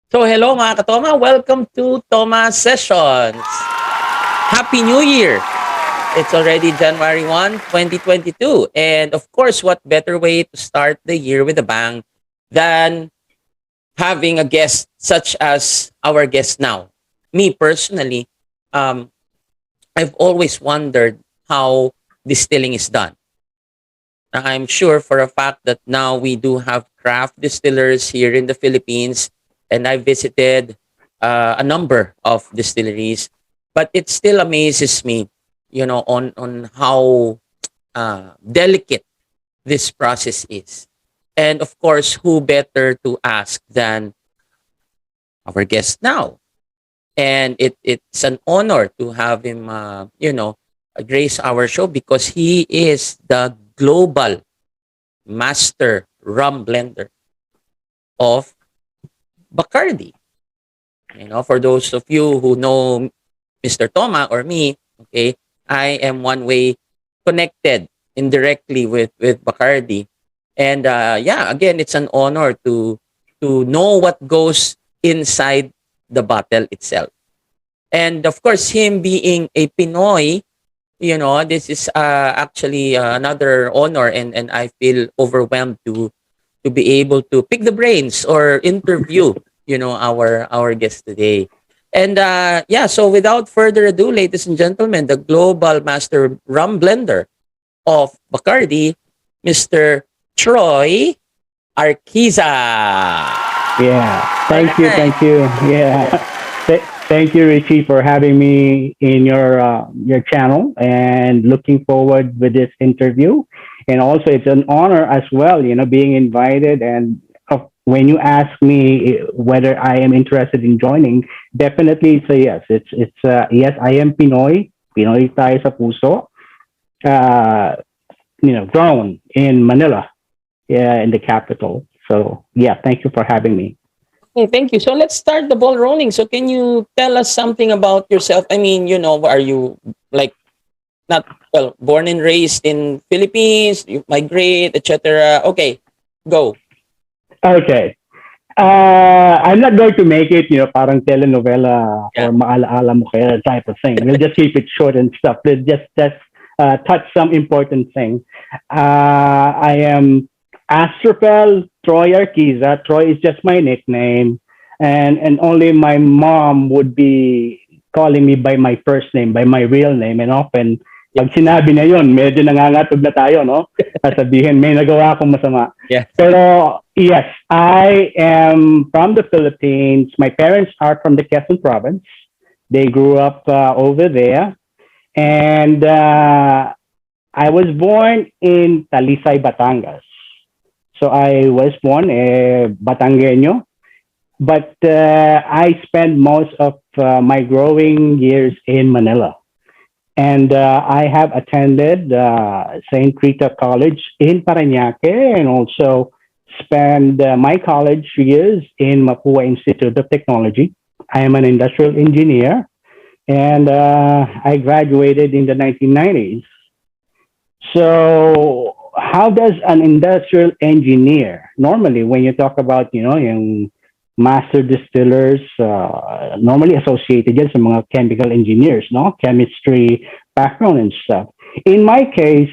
So hello mga katoma, welcome to Toma Sessions. Happy New Year! It's already January 1, 2022. And of course, what better way to start the year with a bang than having a guest such as our guest now? Me personally, um, I've always wondered how distilling is done. I'm sure for a fact that now we do have craft distillers here in the Philippines, and I visited a number of distilleries, but it still amazes me, on how delicate this process is. And of course, who better to ask than our guest now? And it's an honor to have him, grace our show because he is the global master rum blender of Bacardi. For those of you who know Mr. Toma or me, okay, I am one way connected indirectly with Bacardi. And yeah, again, it's an honor to know what goes inside the bottle itself. And of course, him being a Pinoy, this is actually another honor, and I feel overwhelmed to be able to pick the brains or interview our guest today. And yeah, so without further ado, ladies and gentlemen, the global master rum blender of Bacardi, Mr. Troy Arkisa. Yeah, All thank you, right. thank you. Yeah, thank you, Richie, for having me in your channel, and looking forward with this interview. And also, it's an honor as well, being invited. And when you ask me whether I am interested in joining, definitely it's a yes. It's yes. I am Pinoy, Pinoy tayo sa puso. Uh, grown in Manila, yeah, in the capital. So yeah, thank you for having me. Okay, thank you. So let's start the ball rolling. So can you tell us something about yourself? I mean, are you like not well born and raised in Philippines? You migrate, etc. Okay, go. Okay. I'm not going to make it, parang telenovela Yeah. or maalaala mo kaya type of thing. We'll just keep it short and stuff. Let's just touch some important things. I am Astrophel Troy Arkisa. Troy is just my nickname, and only my mom would be calling me by my first name, by my real name, and often Yeah. pag sinabi na yon, medyo nangangatog na tayo, no? Sabihin, may nagawa akong masama. Yeah. Pero yes, I am from the Philippines. My parents are from the Quezon province. They grew up over there, and I was born in Talisay, Batangas. So I was born Batangueño, but I spent most of my growing years in Manila. And I have attended St. Rita College in Parañaque, and also spent my college years in Mapua Institute of Technology. I am an industrial engineer, and I graduated in the 1990s. So, how does an industrial engineer normally, when you talk about, yung master distillers, normally associated yan sa mga chemical engineers, no? Chemistry background and stuff. In my case,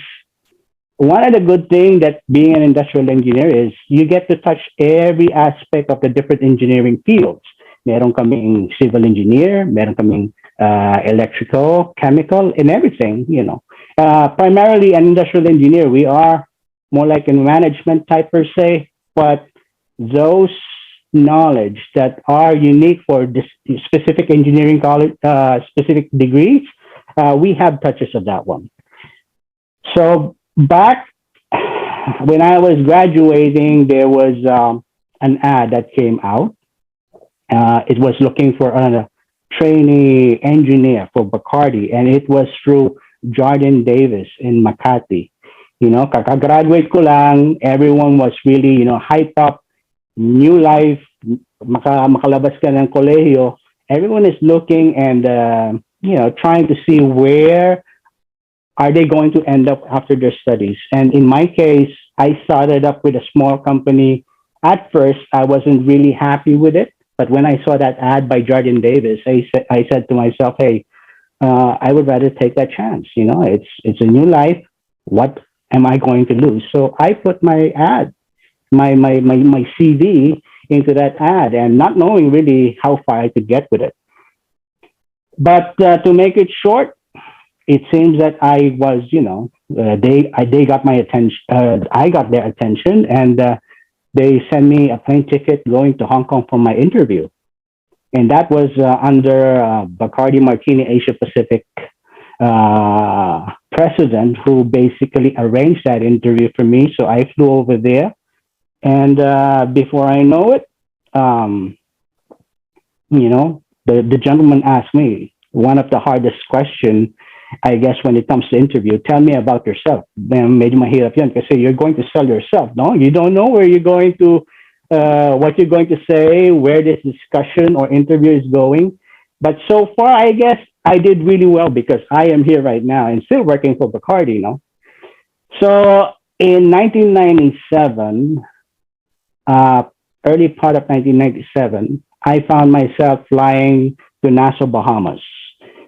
one of the good things that being an industrial engineer is you get to touch every aspect of the different engineering fields. Meron kaming civil engineer, meron kaming electrical, chemical, and everything. Primarily an industrial engineer, we are more like a management type per se, but those knowledge that are unique for this specific engineering college, specific degrees, we have touches of that one. So back when I was graduating, there was an ad that came out. It was looking for a trainee engineer for Bacardi, and it was through Jordan Davis in Makati. Kakagraduate ko lang, everyone was really, hype up, new life, makalabas ka ng kolehiyo. Everyone is looking and, trying to see where are they going to end up after their studies. And in my case, I started up with a small company. At first, I wasn't really happy with it. But when I saw that ad by Jordan Davis, I said to myself, hey, I would rather take that chance. You know, it's a new life. What am I going to lose? So I put my ad, my CV into that ad, and not knowing really how far I could get with it. But to make it short, it seems that I was, they got my attention. I got their attention, and they sent me a plane ticket going to Hong Kong for my interview. And that was under Bacardi Martini Asia Pacific president, who basically arranged that interview for me. So I flew over there, and before I know it, um, the gentleman asked me one of the hardest questions, I guess, when it comes to interview. Tell me about yourself. Medyo mahirap yan kasi you're going to sell yourself, no? You don't know where you're going to, what you're going to say, where this discussion or interview is going. But so far, I guess I did really well because I am here right now and still working for Bacardi, no? So in 1997, uh, early part of 1997, I found myself flying to Nassau, Bahamas.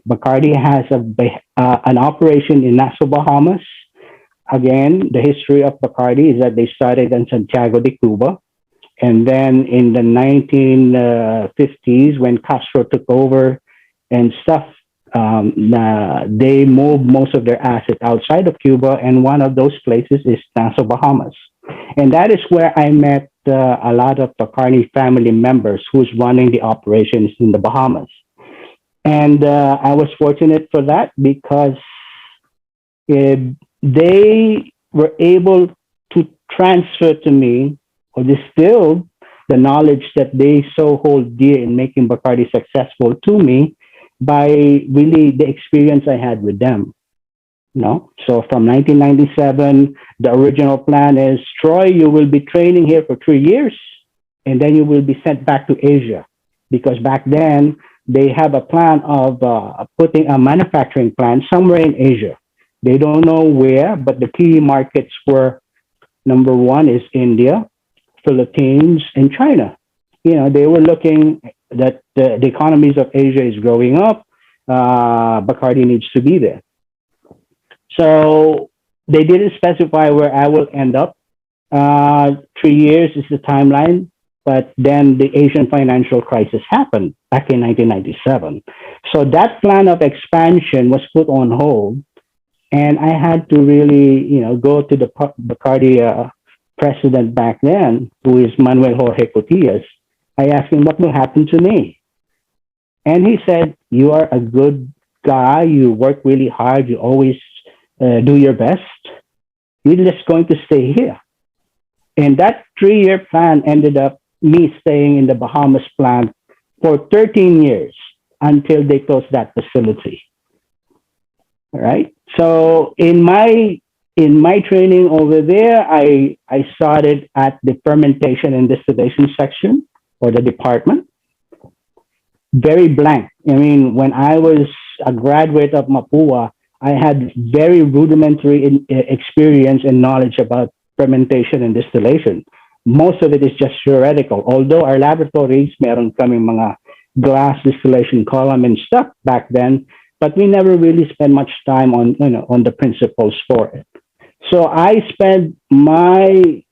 Bacardi has an operation in Nassau, Bahamas. Again, the history of Bacardi is that they started in Santiago de Cuba. And then in the 1950s, when Castro took over and stuff, they moved most of their assets outside of Cuba. And one of those places is Nassau, Bahamas. And that is where I met a lot of Bacardi family members who's running the operations in the Bahamas. And I was fortunate for that because they were able to transfer to me or distill the knowledge that they so hold dear in making Bacardi successful to me by really the experience I had with them. No, so from 1997, the original plan is, Troy, you will be training here for 3 years, and then you will be sent back to Asia, because back then they have a plan of putting a manufacturing plant somewhere in Asia. They don't know where, but the key markets were, number one is India, Philippines, and China. They were looking that the economies of Asia is growing up. Bacardi needs to be there. So they didn't specify where I will end up. 3 years is the timeline, but then the Asian financial crisis happened back in 1997. So that plan of expansion was put on hold, and I had to really, go to the Bacardi president back then, who is Manuel Jorge Cotillas. I asked him, what will happen to me? And he said, you are a good guy. You work really hard. You always do your best. You're just going to stay here. And that 3-year plan ended up me staying in the Bahamas plant for 13 years until they closed that facility. All right. So in my training over there, I started at the fermentation and distillation section or the department. Very blank. I mean, when I was a graduate of Mapua, I had very rudimentary experience and knowledge about fermentation and distillation. Most of it is just theoretical. Although our laboratories, meron kaming mga glass distillation column and stuff back then, but we never really spent much time on the principles for it. So I spent my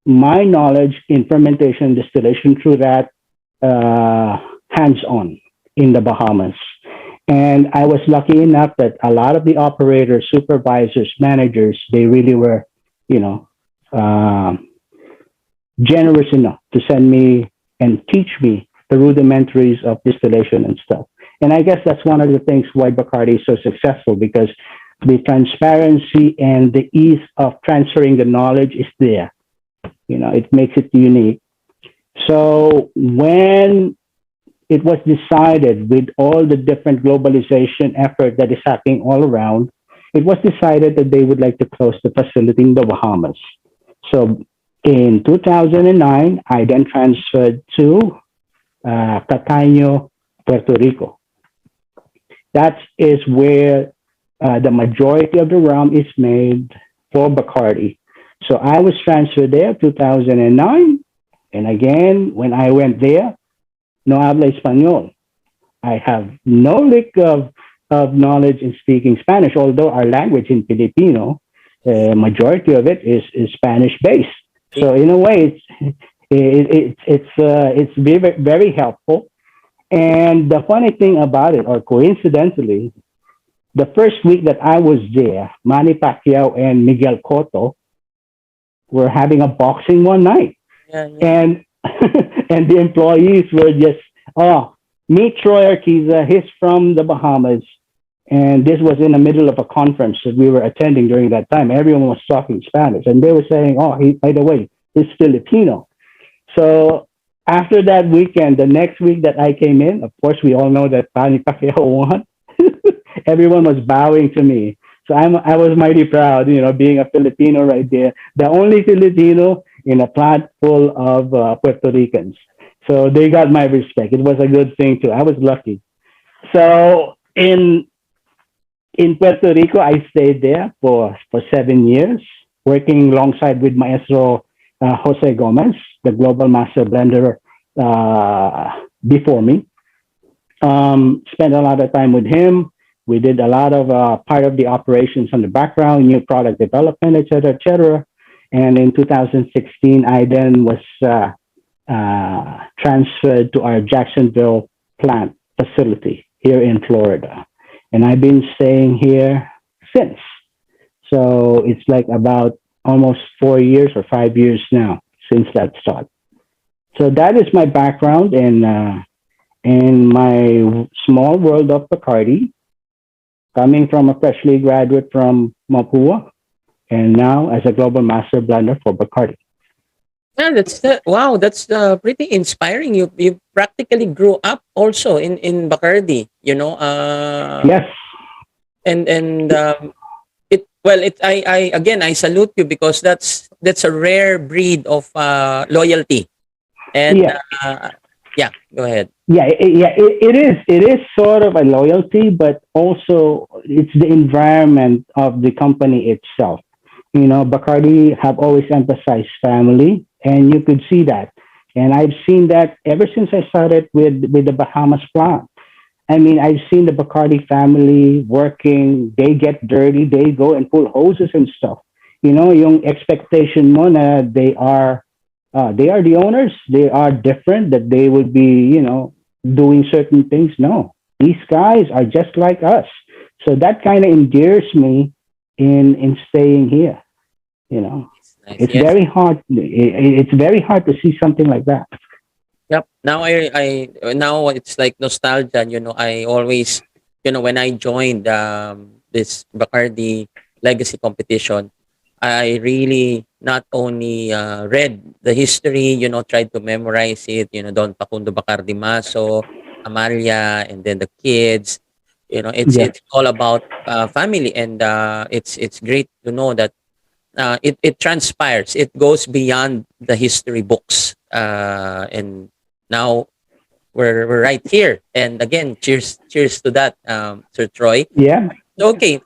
knowledge in fermentation and distillation through that hands-on in the Bahamas. And I was lucky enough that a lot of the operators, supervisors, managers, they really were, generous enough to send me and teach me the rudimentaries of distillation and stuff. And I guess that's one of the things why Bacardi is so successful, because the transparency and the ease of transferring the knowledge is there. It makes it unique. So when it was decided, with all the different globalization effort that is happening all around, it was decided that they would like to close the facility in the Bahamas. So in 2009, I then transferred to Cataño, Puerto Rico. That is where the majority of the rum is made for Bacardi. So I was transferred there 2009. And again, when I went there, no habla español. I have no lick of knowledge in speaking Spanish, although our language in Filipino, majority of it is Spanish based. See? So in a way, it's very very helpful. And the funny thing about it, or coincidentally, the first week that I was there, Manny Pacquiao and Miguel Cotto were having a boxing one night, Yeah, yeah. and and the employees were just, oh, meet Troy Arkisa. He's from the Bahamas, and this was in the middle of a conference that we were attending during that time. Everyone was talking Spanish, and they were saying, oh, he, by the way, he's Filipino. So after that weekend, the next week that I came in, of course, we all know that Manny Pacquiao won. Everyone was bowing to me. So I was mighty proud, being a Filipino right there, the only Filipino in a plant full of Puerto Ricans. So they got my respect. It was a good thing too. I was lucky. So in Puerto Rico, I stayed there for 7 years, working alongside with Maestro Jose Gomez, the global master blender before me. Spent a lot of time with him. We did a lot of part of the operations on the background, new product development, et cetera, et cetera. And in 2016, I then was transferred to our Jacksonville plant facility here in Florida. And I've been staying here since. So it's like about almost 4 years or 5 years now since that start. So that is my background in my small world of Bacardi, coming from a freshly graduate from Mapua, and now as a global master blender for Bacardi. Yeah, wow. That's pretty inspiring. You practically grew up also in Bacardi. Yes, And it well it I again I salute you because that's a rare breed of loyalty. And yeah, yeah, go ahead. it is sort of a loyalty, but also it's the environment of the company itself. Bacardi have always emphasized family, and you could see that. And I've seen that ever since I started with the Bahamas plant. I mean, I've seen the Bacardi family working. They get dirty. They go and pull hoses and stuff. Yung expectation mo na they are the owners. They are different. That they would be, doing certain things. No, these guys are just like us. So that kind of endears me in staying here. You know, It's nice. it's Yes. very hard. It's very hard to see something like that. Yep. Now it's like nostalgia. I always, when I joined this Bacardi Legacy competition, I really not only read the history, tried to memorize it, Don Facundo Bacardi Maso, Amalia, and then the kids. It's Yes. it's all about family, and it's great to know that it transpires. It goes beyond the history books, and now we're right here. And again, cheers to that, Sir Troy. Yeah. Okay,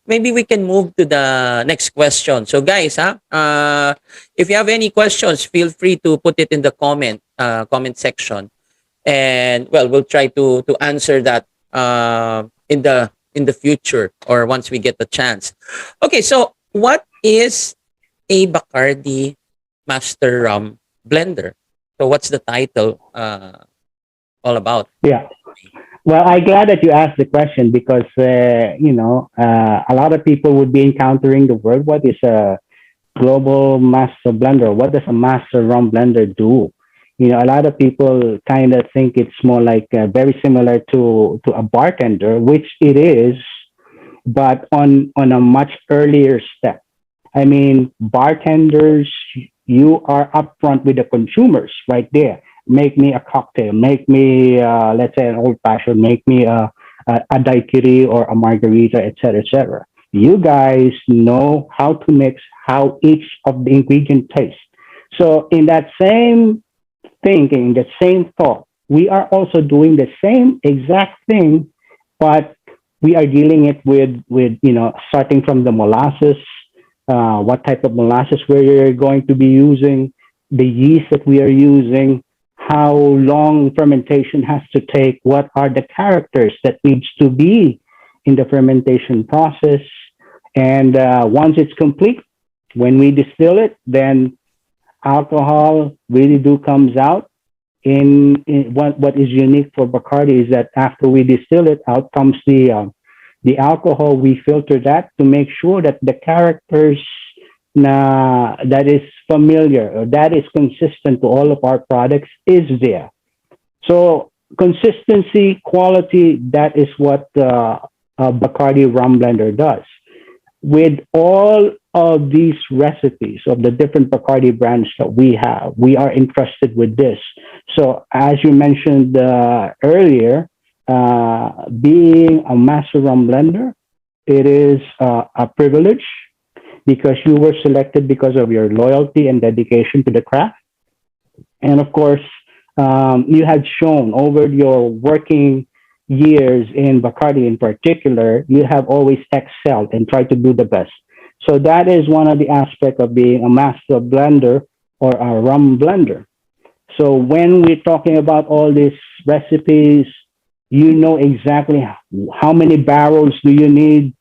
maybe we can move to the next question. So, guys, if you have any questions, feel free to put it in the comment section, and well, we'll try to answer that in the future or once we get the chance. Okay, so what is a Bacardi Master Rum Blender? So, what's the title all about? Yeah. Well, I'm glad that you asked the question because a lot of people would be encountering the word. What is a global master blender? What does a master rum blender do? A lot of people kind of think it's more like very similar to a bartender, which it is, but on a much earlier step. I mean, bartenders, you are upfront with the consumers right there. Make me a cocktail. Make me, let's say, an old fashioned. Make me a daiquiri or a margarita, etc., etc. You guys know how to mix, how each of the ingredient tastes. So, in that same thinking, the same thought, we are also doing the same exact thing, but we are dealing it with starting from the molasses, what type of molasses we're going to be using, the yeast that we are using, how long fermentation has to take, what are the characters that needs to be in the fermentation process. And once it's complete, when we distill it, then alcohol really do comes out. In what is unique for Bacardi is that after we distill it, out comes the alcohol. We filter that to make sure that the characters that is familiar or that is consistent to all of our products is there. So consistency, quality, that is what Bacardi rum blender does. With all of these recipes of the different Bacardi brands that we have, we are entrusted with this. So as you mentioned earlier, being a master rum blender, it is a privilege because you were selected because of your loyalty and dedication to the craft. And of course, you had shown over your working years in Bacardi in particular, you have always excelled and tried to do the best. So that is one of the aspects of being a master blender or a rum blender. So when we're talking about all these recipes, you know exactly how many barrels do you need,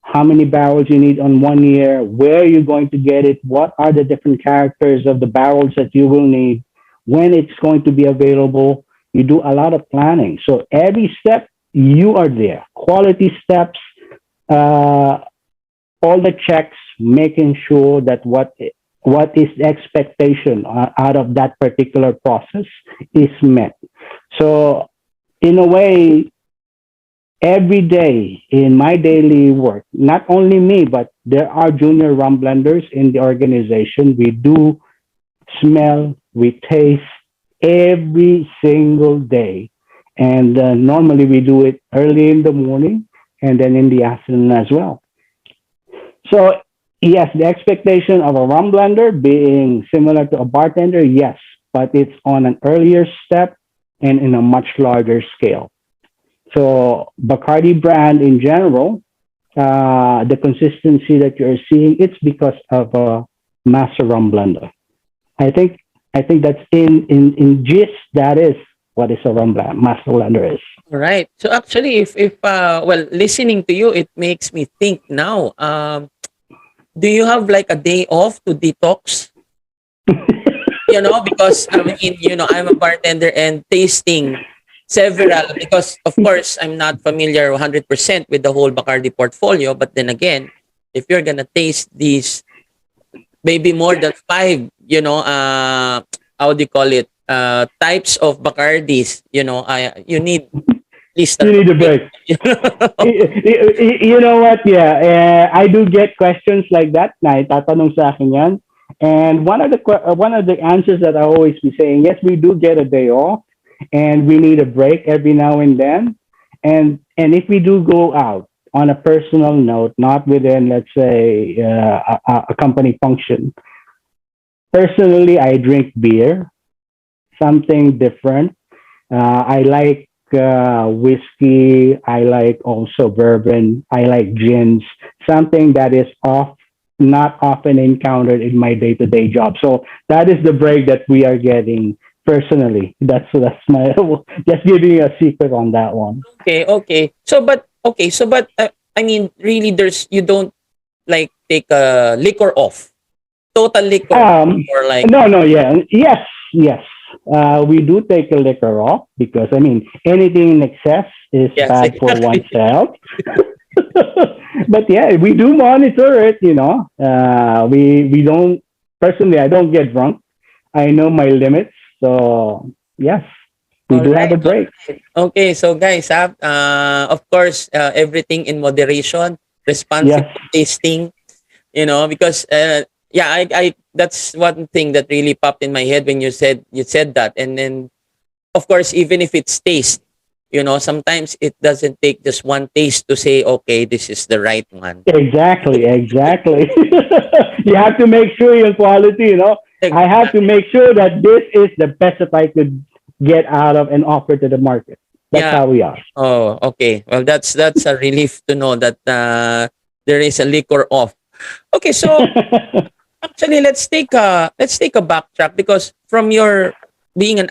how many barrels you need on 1 year, where you're going to get it, what are the different characters of the barrels that you will need, when it's going to be available. You do a lot of planning. So every step, you are there. Quality steps, all the checks, making sure that what is the expectation out of that particular process is met. So in a way, every day in my daily work, not only me, but there are junior rum blenders in the organization. We do smell, we taste every single day. And normally we do it early in the morning and then in the afternoon as well. So, yes, the expectation of a rum blender being similar to a bartender, yes, but it's on an earlier step and in a much larger scale. So Bacardi brand in general, the consistency that you're seeing, it's because of a master rum blender. I think I think that's in gist. That is what is a rum blend, master blender is. Right. So actually, if well, listening to you, it makes me think now. Do you have like a day off to detox? Because I mean, I'm a bartender and tasting several, because of course I'm not familiar 100% with the whole Bacardi portfolio. But then again, if you're gonna taste these maybe more than five, how do you call it? Types of Bacardis, you need at least You a need a break. break. You know what? Yeah, I do get questions like that. Na itatanong sa akin yan. And one of the answers that I always be saying, yes, we do get a day off, and we need a break every now and then. And if we do go out on a personal note, not within, let's say, a company function. Personally, I drink beer, something different. I like whiskey. I like also bourbon. I like gins. Something that is not often encountered in my day-to-day job. So that is the break that we are getting personally. That's my just giving you a secret on that one. Okay. So but I mean, really, you don't like take a liquor off, total liquor off, Um, or like, no, no, yeah, yes, yes. We do take a liquor off because I mean anything in excess is yes, bad for exactly. oneself. But yeah, we do monitor it. We don't personally. I don't get drunk. I know my limits. So yes, we All do have right. a break. Okay, so guys, of course, everything in moderation, Yes, responsible tasting, because yeah, I that's one thing that really popped in my head when you said that. And then of course, even if it's taste, sometimes it doesn't take just one taste to say, okay, this is the right one. exactly, exactly. You have to make sure your quality. I have to Exactly. make sure that this is the best that I could get out of and offer to the market. That's Yeah. how we are. Oh, okay. Well, that's a relief to know that there is a liquor off. Okay, so actually, let's take a backtrack, because from your being an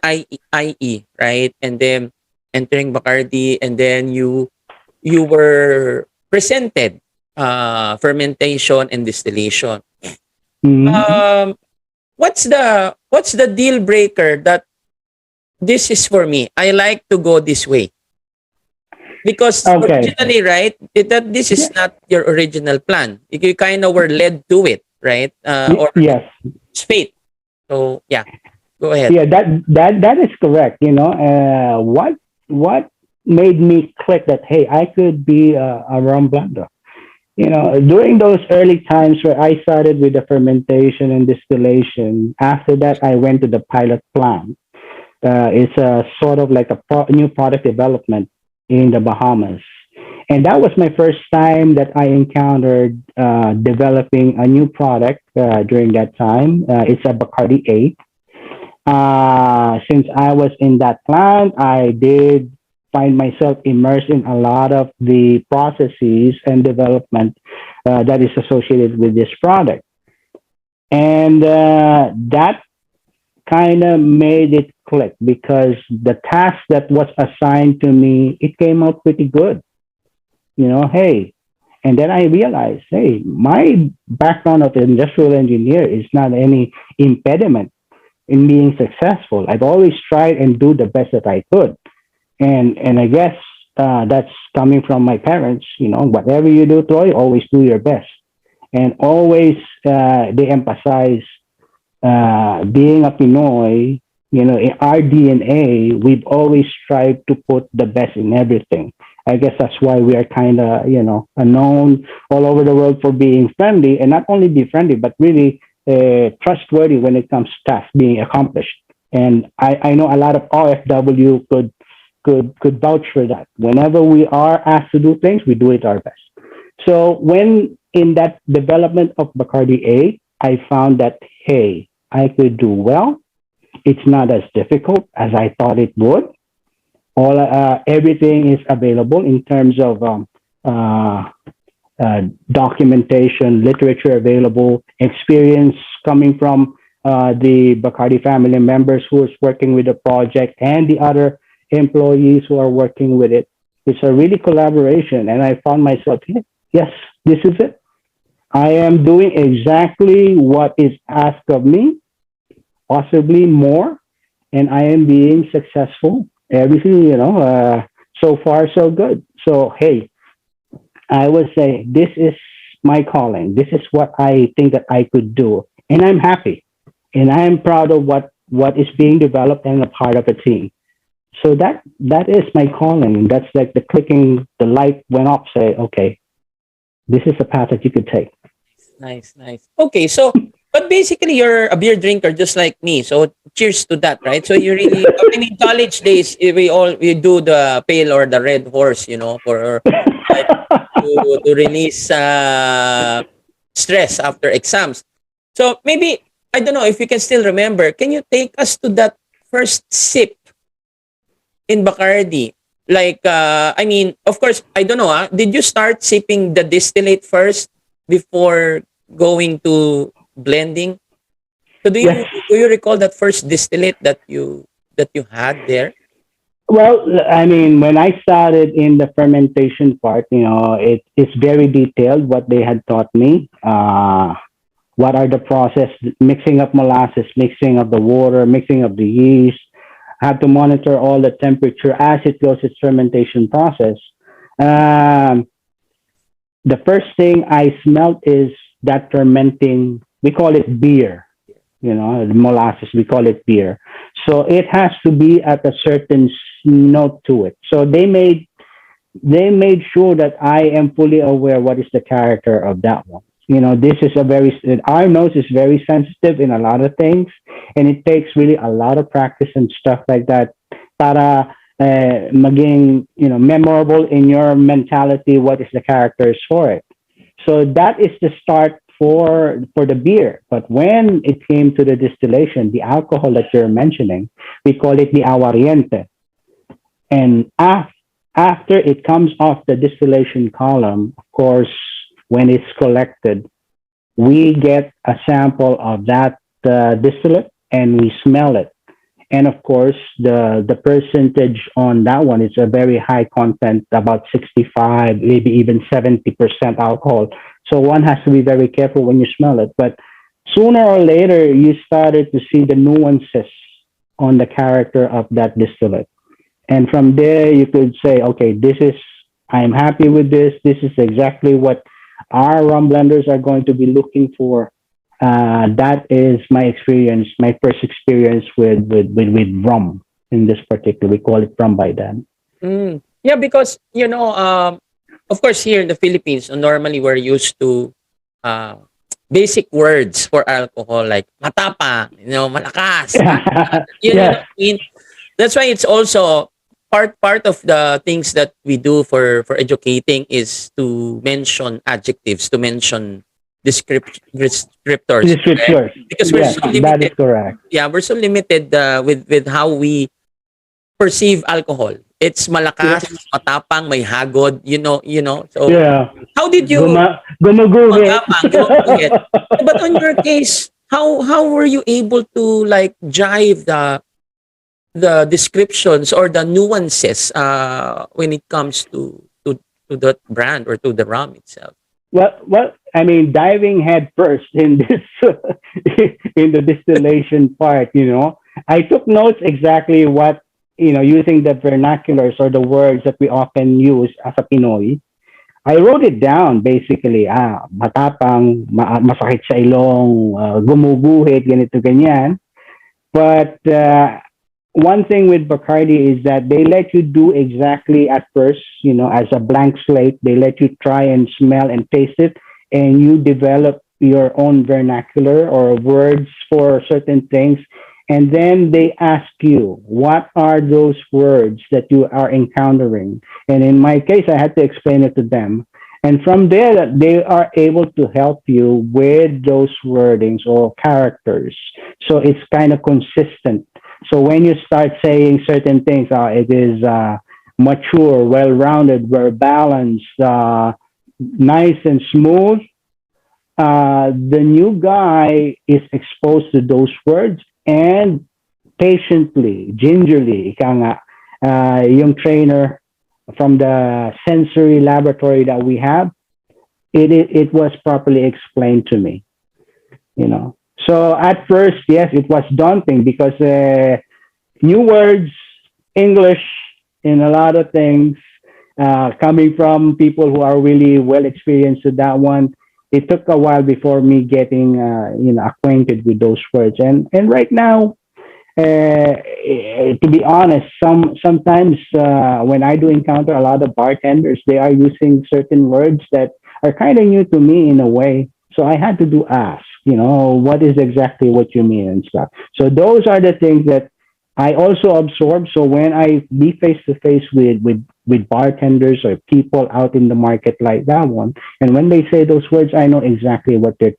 IE, right? And then entering Bacardi, and then you were presented fermentation and distillation. Mhm. Um, what's the deal breaker that this is for me? I like to go this way because Okay. originally, right? That this is Yeah. not your original plan. You kind of were led to it, right? Or Yes. it's fate. So yeah, go ahead. Yeah. That is correct. What made me click that? Hey, I could be a rum blender. During those early times where I started with the fermentation and distillation, after that, I went to the pilot plant. It's a sort of like a new product development in the Bahamas. And that was my first time that I encountered developing a new product during that time. It's a Bacardi 8. Since I was in that plant, I did find myself immersed in a lot of the processes and development that is associated with this product. And that kind of made it click because the task that was assigned to me, it came out pretty good. Hey, and then I realized, hey, my background of industrial engineer is not any impediment in being successful. I've always tried and do the best that I could. And I guess that's coming from my parents. Whatever you do, Troy, always do your best. And always they emphasize being a Pinoy, in our DNA, we've always strived to put the best in everything. I guess that's why we are kind of, known all over the world for being friendly, and not only be friendly, but really trustworthy when it comes to tasks being accomplished. And I know a lot of RFW could vouch for that. Whenever we are asked to do things, we do it our best. So when in that development of Bacardi 8, I found that, hey, I could do well. It's not as difficult as I thought it would. Everything is available in terms of uh, documentation, literature available, experience coming from the Bacardi family members who is working with the project and the other employees who are working with it. It's a really collaboration, and I found myself, yes, this is it. I am doing exactly what is asked of me, possibly more, and I am being successful. Everything, so far so good. So hey, I would say this is my calling. This is what I think that I could do, and I'm happy, and I am proud of what is being developed and a part of a team. So that is my calling. That's like the clicking, the light went off. Say, okay, this is the path that you could take. Nice, nice. Okay, so but basically you're a beer drinker just like me. So cheers to that, right? So you really, I mean, in college days, we do the pale or the red horse, for like to release stress after exams. So maybe I don't know if you can still remember. Can you take us to that first sip in Bacardi? Like, I mean, of course, I don't know. Did you start sipping the distillate first before going to blending? So Yes. do you recall that first distillate that you had there? Well, I mean, when I started in the fermentation part, it's very detailed what they had taught me. What are the process, mixing of molasses, mixing of the water, mixing of the yeast. I have to monitor all the temperature as it goes its fermentation process. Um, the first thing I smelled is that fermenting. We call it beer. Molasses. We call it beer. So it has to be at a certain note to it. So they made sure that I am fully aware what is the character of that one. This is our nose is very sensitive in a lot of things, and it takes really a lot of practice and stuff like that para maging, memorable in your mentality what is the characters for it. So that is the start for the beer. But when it came to the distillation, the alcohol that you're mentioning, we call it the aguardiente. And after it comes off the distillation column, of course, when it's collected, we get a sample of that distillate and we smell it. And of course, the percentage on that one is a very high content, about 65, maybe even 70% alcohol. So one has to be very careful when you smell it. But sooner or later, you started to see the nuances on the character of that distillate. And from there, you could say, okay, I'm happy with this. This is exactly what our rum blenders are going to be looking for. That is my experience, my first experience with rum in this particular. We call it rum by then. Yeah, because of course, here in the Philippines, normally we're used to uh, basic words for alcohol like matapang, malakas. Yes, What I mean? That's why it's also part of the things that we do for educating is to mention adjectives, to mention descriptors, correct? descriptors. Because we're Yes, so that is limited. correct. Yeah, we're so limited with how we perceive alcohol. It's Yeah, malakas, matapang,. May hagod, So yeah. how did you Gumuguhit. matapang, gumuguhit? But on your case, how were you able to like jive the descriptions or the nuances when it comes to that brand or to the rum itself? Well, I mean, diving head first in this in the distillation part, I took notes exactly what using the vernaculars or the words that we often use as a Pinoy. I wrote it down basically. Matapang, masakit sa ilong, gumuguhit, ganito ganyan. But one thing with Bacardi is that they let you do exactly at first, as a blank slate. They let you try and smell and taste it, and you develop your own vernacular or words for certain things. And then they ask you, what are those words that you are encountering? And in my case, I had to explain it to them. And from there, they are able to help you with those wordings or characters. So it's kind of consistent. So when you start saying certain things, it is mature, well-rounded, well balanced, nice and smooth. The new guy is exposed to those words and patiently, gingerly, ika nga, yung trainer from the sensory laboratory that we have, it was properly explained to me, you know. So at first, yes, it was daunting because new words, English, in a lot of things, coming from people who are really well experienced with that one. It took a while before me getting, acquainted with those words, and right now, to be honest, sometimes when I do encounter a lot of bartenders, they are using certain words that are kind of new to me in a way. So I had to do ask, what is exactly what you mean and stuff. So those are the things that I also absorb. So when I be face to face with bartenders or people out in the market like that one, and when they say those words, I know exactly what they're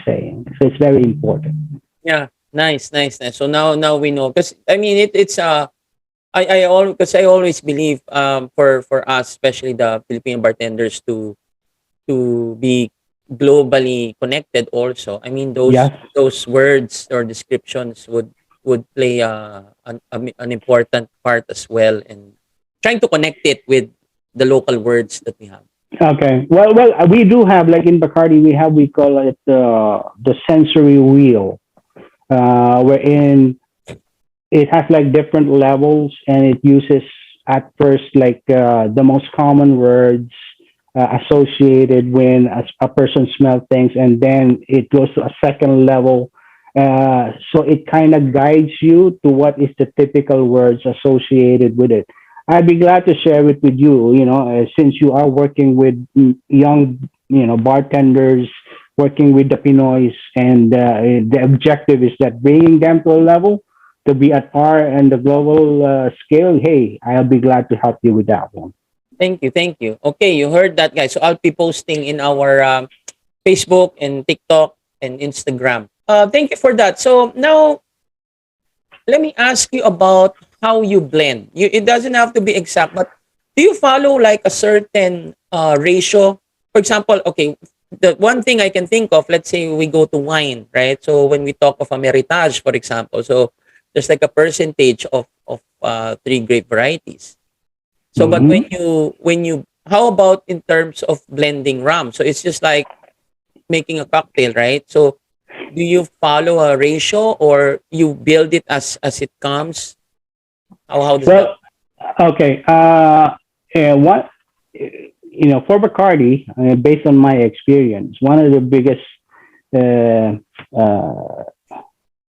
saying. So it's very important. Yeah, nice, nice, nice. So now we know because I mean it's I always believe for us, especially the Filipino bartenders, to be globally connected also. I mean Yes. those words or descriptions would play an important part as well, and trying to connect it with the local words that we have. Okay. Well, we do have, like in Bacardi, we call it the sensory wheel, wherein it has like different levels, and it uses at first like the most common words associated when a person smells things, and then it goes to a second level. So it kind of guides you to what is the typical words associated with it. I'd be glad to share it with you. Since you are working with young, bartenders, working with the Pinoys, and the objective is that bringing them to a level to be at par and the global scale. Hey, I'll be glad to help you with that one. Thank you, thank you. Okay, you heard that, guys. So I'll be posting in our Facebook and TikTok and Instagram. Thank you for that. So now let me ask you about how you blend. It doesn't have to be exact, but do you follow like a certain ratio? For example, okay, the one thing I can think of, let's say we go to wine, right? So when we talk of a meritage, for example, so there's like a percentage of three grape varieties. So, but Mm-hmm. when you how about in terms of blending rum? So it's just like making a cocktail, right? So do you follow a ratio or you build it as it comes? How does that? Well, okay. What for Bacardi, based on my experience, one of the biggest uh, uh,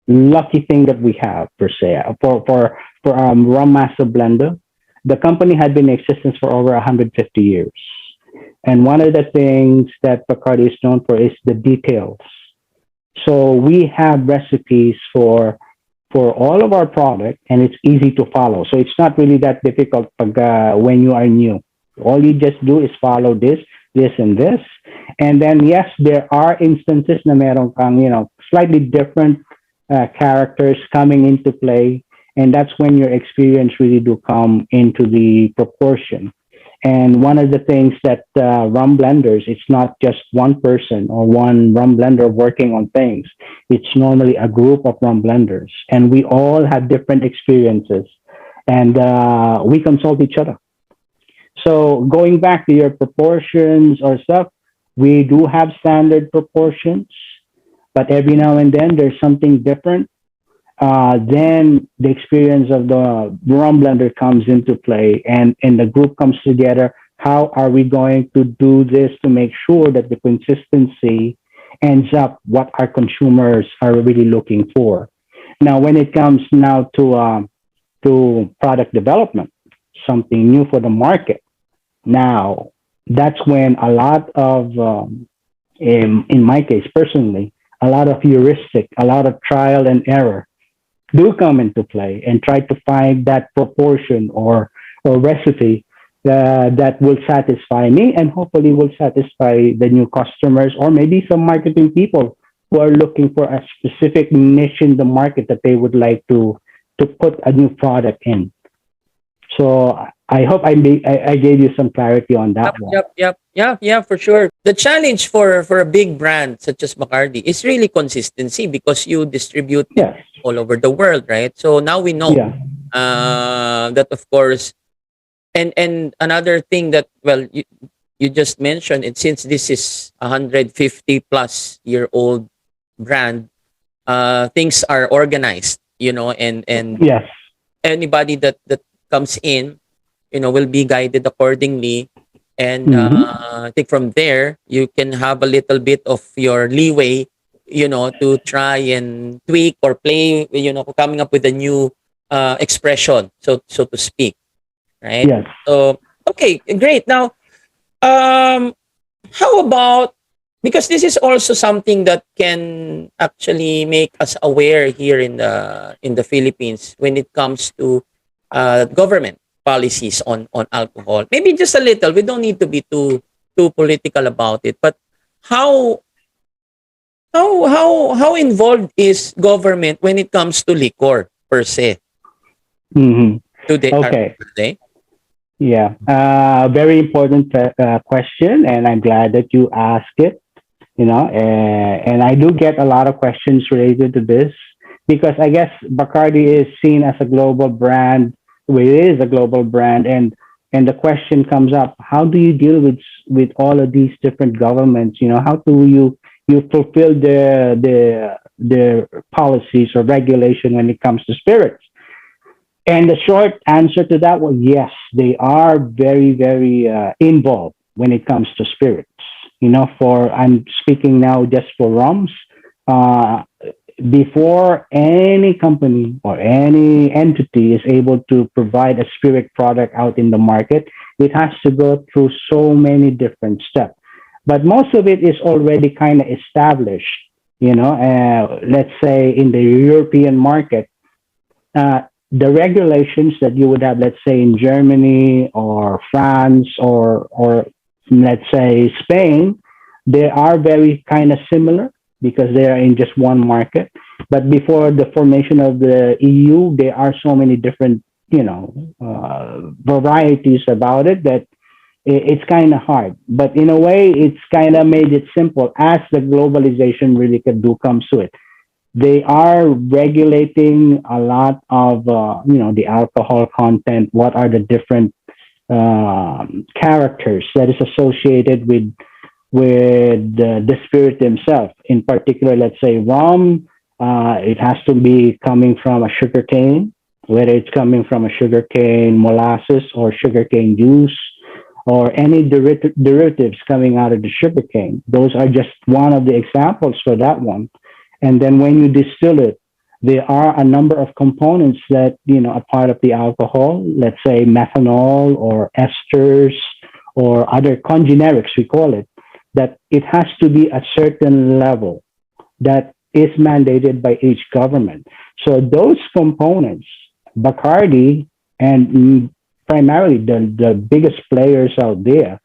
lucky thing that we have per se for rum master blender, the company had been in existence for over 150 years, and one of the things that Bacardi is known for is the details. So we have recipes for all of our product, and it's easy to follow. So it's not really that difficult when you are new. All you just do is follow this, and this. And then, yes, there are instances na meron kang, slightly different characters coming into play. And that's when your experience really do come into the proportion. And one of the things that rum blenders, it's not just one person or one rum blender working on things. It's normally a group of rum blenders, and we all have different experiences, and we consult each other. So going back to your proportions or stuff, we do have standard proportions, but every now and then there's something different. Then the experience of the rum blender comes into play, and the group comes together. How are we going to do this to make sure that the consistency ends up what our consumers are really looking for? Now, when it comes now to product development, something new for the market. Now, that's when a lot of, in my case personally, a lot of heuristic, a lot of trial and error do come into play, and try to find that proportion or recipe that will satisfy me, and hopefully will satisfy the new customers, or maybe some marketing people who are looking for a specific niche in the market that they would like to put a new product in. So I hope I gave you some clarity on Yep, that one. yep, yep, yeah, yeah, for sure. The challenge for a big brand such as Bacardi is really consistency because you distribute it Yes. all over the world, right? So now we know Yeah. that of course, and another thing that you just mentioned, and since this is 150 plus year old brand, things are organized, and Yes. anybody that comes in, will be guided accordingly. And Mm-hmm. I think from there, you can have a little bit of your leeway, to try and tweak or play, coming up with a new expression, so to speak, right? Yes. So, okay, great. Now, um, how about, because this is also something that can actually make us aware here in the Philippines when it comes to government policies on alcohol. Maybe just a little. We don't need to be too political about it. But how how involved is government when it comes to liquor per se? Mm-hmm. Do they are Okay. they? Yeah, very important question, and I'm glad that you asked it. And I do get a lot of questions related to this because I guess Bacardi is seen as a global brand. Well, it is a global brand, and the question comes up: how do you deal with all of these different governments? How do you fulfill their policies or regulation when it comes to spirits? And the short answer to that was yes, they are very, very involved when it comes to spirits. For I'm speaking now just for rums. Uh, Before any company or any entity is able to provide a spirit product out in the market, it has to go through so many different steps. But most of it is already kind of established. Let's say in the European market, uh, the regulations that you would have, let's say in Germany or France or let's say Spain, they are very kind of similar because they are in just one market. But before the formation of the EU, there are so many different, varieties about it that it's kind of hard. But in a way, it's kind of made it simple as the globalization really can do comes to it. they are regulating a lot of the alcohol content. What are the different characters that is associated with the spirit themselves? In particular, let's say rum, it has to be coming from a sugar cane, whether it's coming from a sugar cane molasses or sugar cane juice or any derivatives coming out of the sugar cane. Those are just one of the examples for that one. And then when you distill it, there are a number of components that, are part of the alcohol, let's say methanol or esters or other congenerics, we call it, that it has to be a certain level that is mandated by each government. So those components, Bacardi and primarily the biggest players out there,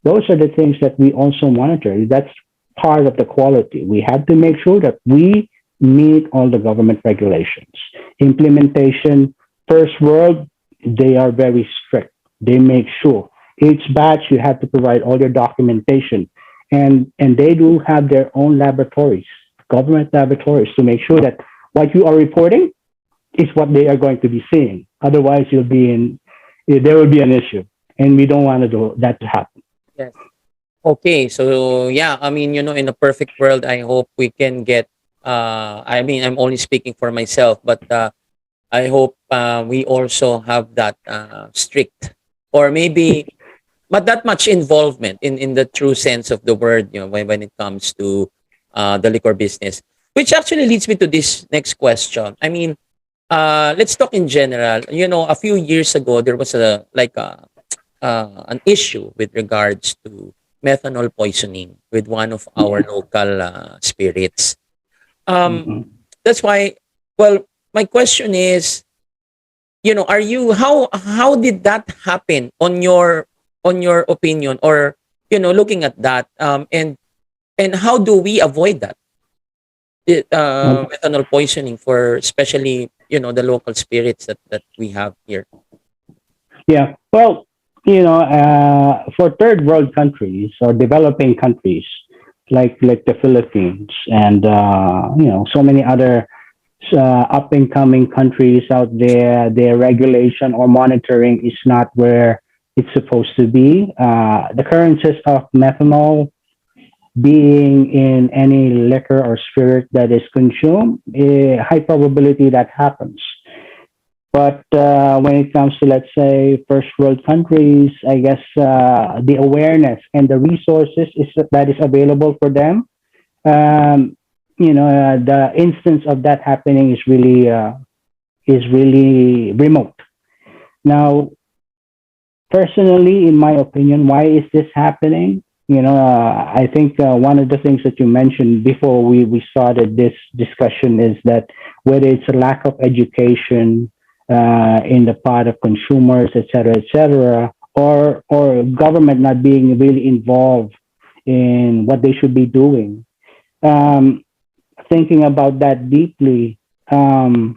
those are the things that we also monitor. That's part of the quality. We have to make sure that we meet all the government regulations. Implementation, first world, they are very strict. They make sure each batch you have to provide all your documentation, and they do have their own laboratories, government laboratories, to make sure that what you are reporting is what they are going to be seeing. Otherwise, there will be an issue, and we don't want that to happen. Yes. Okay, so yeah, I mean, in a perfect world, I hope we can get. I mean, I'm only speaking for myself, but I hope we also have that strict, or maybe not that much involvement in the true sense of the word. When it comes to the liquor business, which actually leads me to this next question. I mean, let's talk in general. A few years ago, there was an issue with regards to methanol poisoning with one of our local spirits. Um, Mhm. that's why. Well, my question is, are you how did that happen on your opinion, or looking at that, and how do we avoid that methanol poisoning for especially the local spirits that we have here? Yeah. Well, for third world countries or developing countries like the Philippines and so many other up and coming countries out there, their regulation or monitoring is not where it's supposed to be. The occurrences of methanol being in any liquor or spirit that is consumed, high probability that happens. But when it comes to, let's say, first world countries, I guess the awareness and the resources that is available for them, um, the instance of that happening is really remote. Now, personally, in my opinion, why is this happening? I think one of the things that you mentioned before we started this discussion is that whether it's a lack of education in the part of consumers, et cetera, or government not being really involved in what they should be doing. Um, Thinking about that deeply, I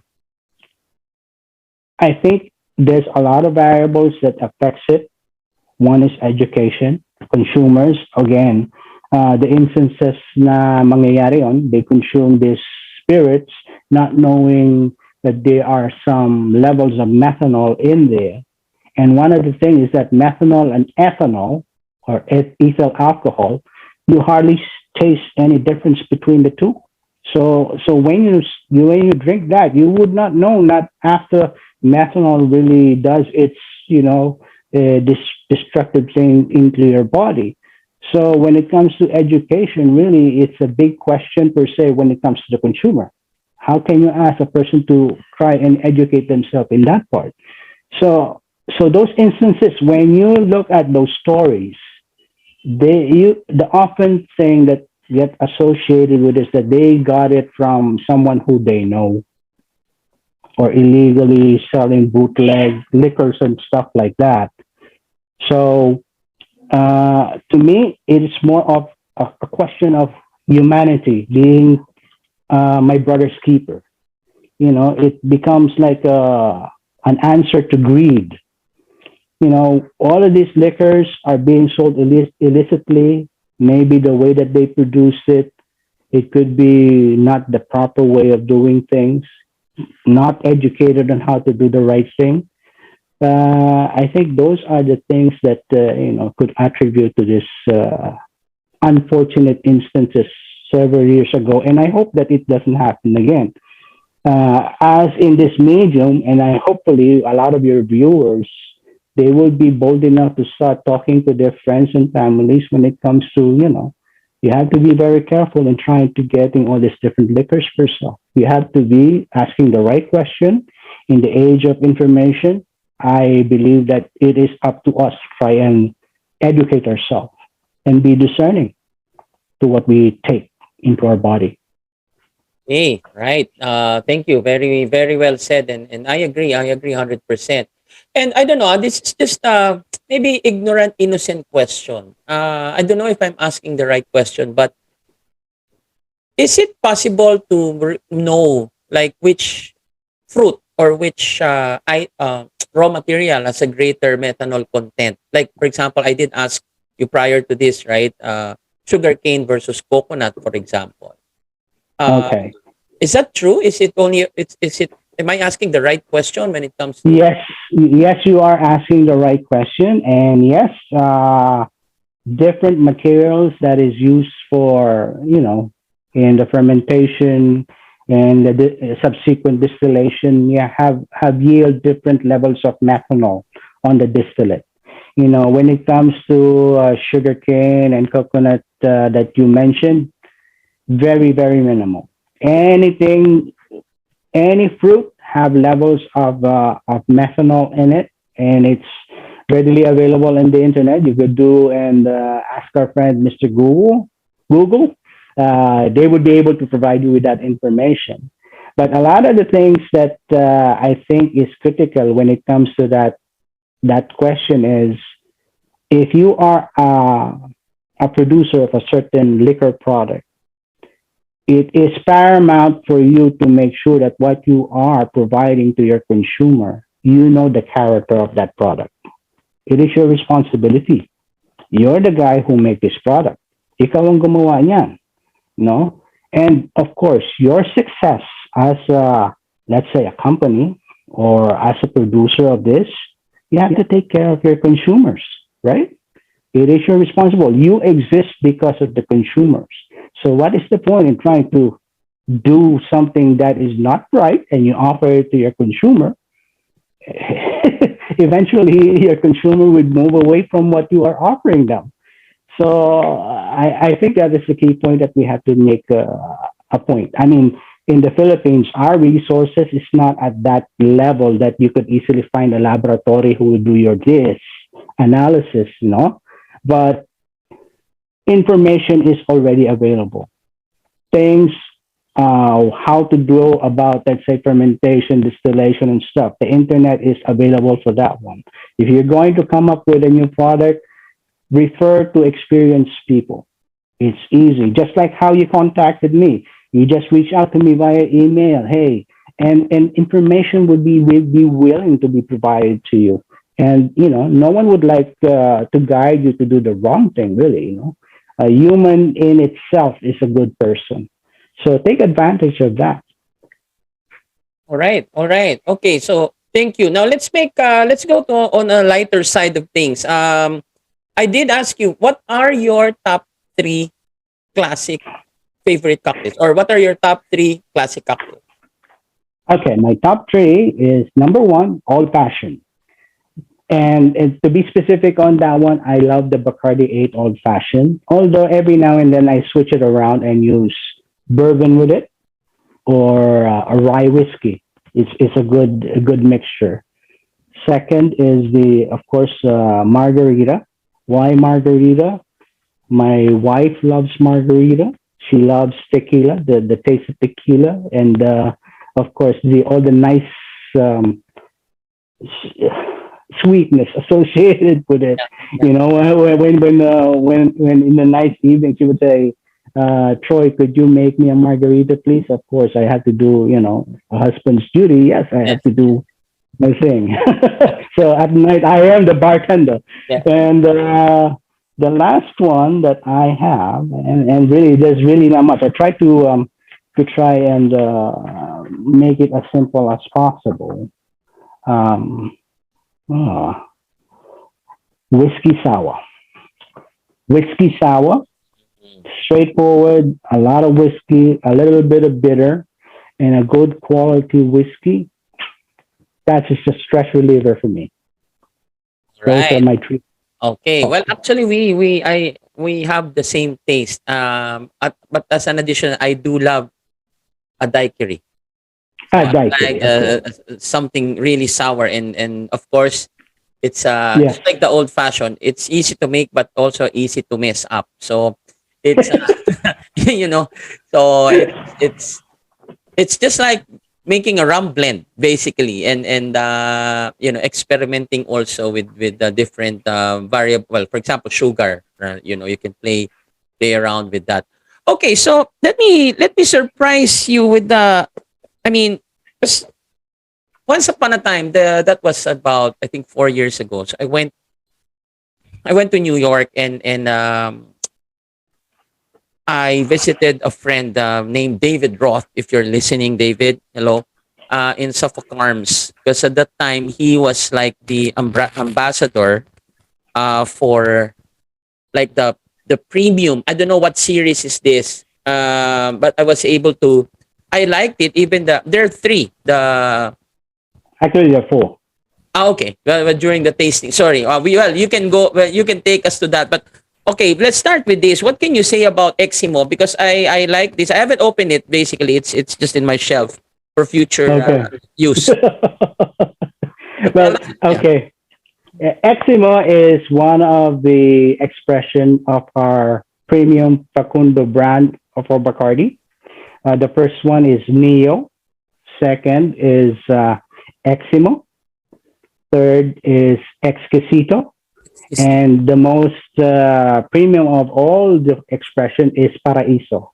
think there's a lot of variables that affects it. One is education, consumers. Again, the instances na mangyayari on, they consume these spirits not knowing that there are some levels of methanol in there. And one of the things is that methanol and ethanol, or ethyl alcohol, you hardly taste any difference between the two. So when you drink that, you would not know not after methanol really does its this destructive thing into your body. So when it comes to education, really, it's a big question per se when it comes to the consumer. How can you ask a person to try and educate themselves in that part? So so those instances, when you look at those stories, the often thing that get associated with is that they got it from someone who they know or illegally selling bootleg liquors and stuff like that. So to me, it is more of a question of humanity being my brother's keeper. It becomes like an answer to greed. All of these liquors are being sold illicitly. Maybe the way that they produce it It could be not the proper way of doing things, not educated on how to do the right thing. I think those are the things that could attribute to this unfortunate instances several years ago, and I hope that it doesn't happen again. As in this medium, and I hopefully a lot of your viewers, they will be bold enough to start talking to their friends and families when it comes to, you have to be very careful in trying to getting all these different liquors for yourself. You have to be asking the right question in the age of information. I believe that it is up to us to try and educate ourselves and be discerning to what we take into our body. Hey, right. Thank you. Very, very well said. And I agree. I agree 100%. And I don't know, this is just maybe ignorant, innocent question. I don't know if I'm asking the right question, but is it possible to know like which fruit or which raw material has a greater methanol content? Like, for example, I did ask you prior to this, right? Sugarcane versus coconut, for example. Uh, Okay. is that true? Is it only, is it, am I asking the right question when it comes to, Yes, yes, you are asking the right question, and yes, different materials that is used for in the fermentation and the subsequent distillation, yeah, have yield different levels of methanol on the distillate. When it comes to sugarcane and coconut that you mentioned, very very minimal. Anything, any fruit have levels of methanol in it, and it's readily available in the internet. You could do and ask our friend Mr. Google. They would be able to provide you with that information. But a lot of the things that I think is critical when it comes to that question is, if you are a producer of a certain liquor product, it is paramount for you to make sure that what you are providing to your consumer, you know the character of that product. It is your responsibility. You're the guy who make this product. Ikaw ang gumawa niyan, no? And of course, your success as let's say a company or as a producer of this, you have to take care of your consumers, right? It is your responsible. You exist because of the consumers. So what is the point in trying to do something that is not right and you offer it to your consumer? Eventually, your consumer would move away from what you are offering them. So I think that is the key point that we have to make a point. I mean, in the Philippines, our resources is not at that level that you could easily find a laboratory who would do your this analysis, but information is already available. Things, how to do about, let's say, fermentation, distillation, and stuff. The internet is available for that one. If you're going to come up with a new product, refer to experienced people. It's easy. Just like how you contacted me. You just reach out to me via email. Hey, and information would be willing to be provided to you. And no one would like to guide you to do the wrong thing. Really, a human in itself is a good person. So take advantage of that. all right, all right. Okay, so thank you. Now let's go to on a lighter side of things. I did ask you, what are your top three classic favorite cocktails, or what are your top three classic cocktails? Okay, my top three is number one, old fashioned. And to be specific on that one, I love the Bacardi 8 old fashioned. Although every now and then I switch it around and use bourbon with it or a rye whiskey. It's a good mixture. Second is the of course margarita. Why margarita? My wife loves margarita. She loves tequila, the taste of tequila, and of course the all the nice um, sweetness associated with it. Yeah, When in the nice evening she would say, Troy, could you make me a margarita, please? Of course, I have to do, a husband's duty. Yes, I yes, have to do my thing. So at night, I am the bartender. yeah. And The last one that I have, and really, there's really not much. I try to try and make it as simple as possible. Um, oh, whiskey sour. Whiskey sour, Mm. straightforward, a lot of whiskey, a little bit of bitter, and a good quality whiskey. That's just a stress reliever for me. Those are Right. my three. Okay. Well, actually, we have the same taste. But as an addition, I do love a daiquiri. So Ah, I like daiquiri. Okay. something really sour, and of course, it's Yes. just like the old fashioned. It's easy to make, but also easy to mess up. So it's you know, so it's just like making a rum blend basically, and experimenting also with the different variable. Well, for example, sugar. You can play around with that. Okay, so let me surprise you with the. I mean, 'cause once upon a time, that was about I think 4 years ago. So I went to New York, and I visited a friend named David Roth. If you're listening, David, hello, in Suffolk Arms, because at that time he was like the ambassador for like the premium. I don't know what series is this, but I was able to. I liked it. Even there are three. Actually, there are four. Okay. Well, during the tasting, sorry. You can go. Well, you can take us to that. But okay, let's start with this. What can you say about Eximo? Because I like this. I haven't opened it. Basically, it's just in my shelf for future Okay. use. But tell Well, us, yeah. okay. Eximo is one of the expression of our premium Facundo brand for Bacardi. The first one is Neo. Second is Eximo. Third is Exquisito. It's, And the most premium of all the expression is Paraíso.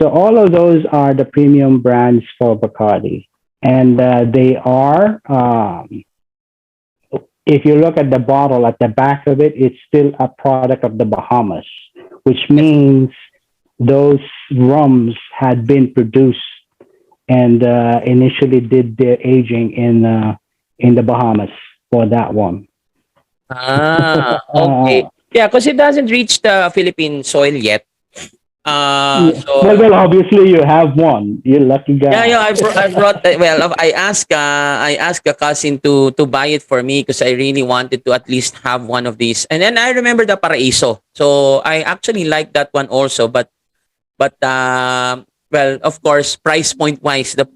So all of those are the premium brands for Bacardi. And they are, if you look at the bottle at the back of it, it's still a product of the Bahamas, which yes. means those rums had been produced and initially did their aging in the Bahamas for that one. Okay. uh, Yeah, because it doesn't reach the Philippine soil yet. yeah. Well, So well, obviously you have one. You lucky yeah, yeah. guy. I brought. Well, I asked a cousin to buy it for me because I really wanted to at least have one of these. And then I remember the Paraiso, so I actually like that one also. But well, of course, price point wise, the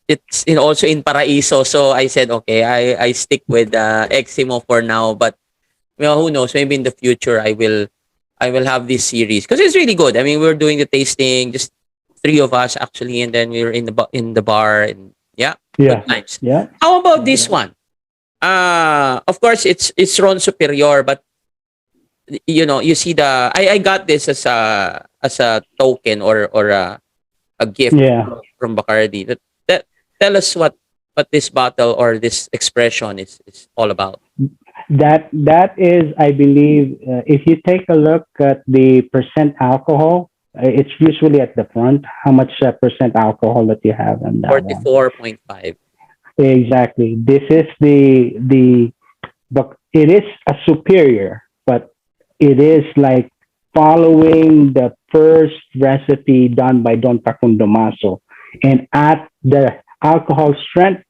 it's also in Paraiso. So I said, okay, I stick with Eximo for now. But well, who knows? Maybe in the future I will have this series because it's really good. I mean, we're doing the tasting, just three of us actually, and then we were in the bar, and yeah, good Yeah, times. yeah. How about this one? Of course, it's Ron Superior, but you see I got this as a token or a gift Yeah, from Bacardi. That tell us what this bottle or this expression is all about. that is, I believe, if you take a look at the percent alcohol, it's usually at the front. How much percent alcohol that you have in that one? 44.5. Exactly. This is but it is a superior, but it is like following the first recipe done by Don Facundo Maso and at the alcohol strength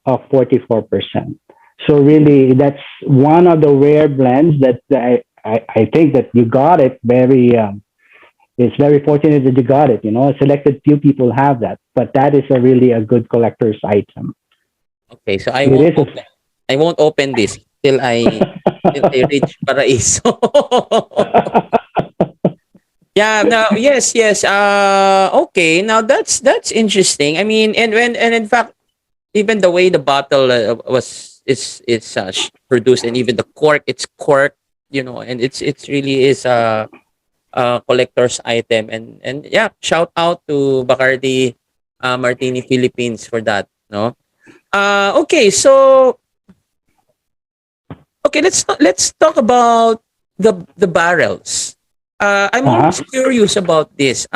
of 44%. So really, that's one of the rare blends that I think that you got it very, it's very fortunate that you got it. A selected few people have that, but that is a really a good collector's item. Okay, so I It won't is open. I won't open this till I reach Paraiso. Yeah. No. Yes. Yes. Okay. Now that's interesting. I mean, and in fact, even the way the bottle was is produced, and even the cork, it's cork. And it's really is a collector's item. And yeah, shout out to Bacardi Martini Philippines for that. No. Okay. So okay, let's talk about. the barrels. I'm always Uh-huh. curious about this.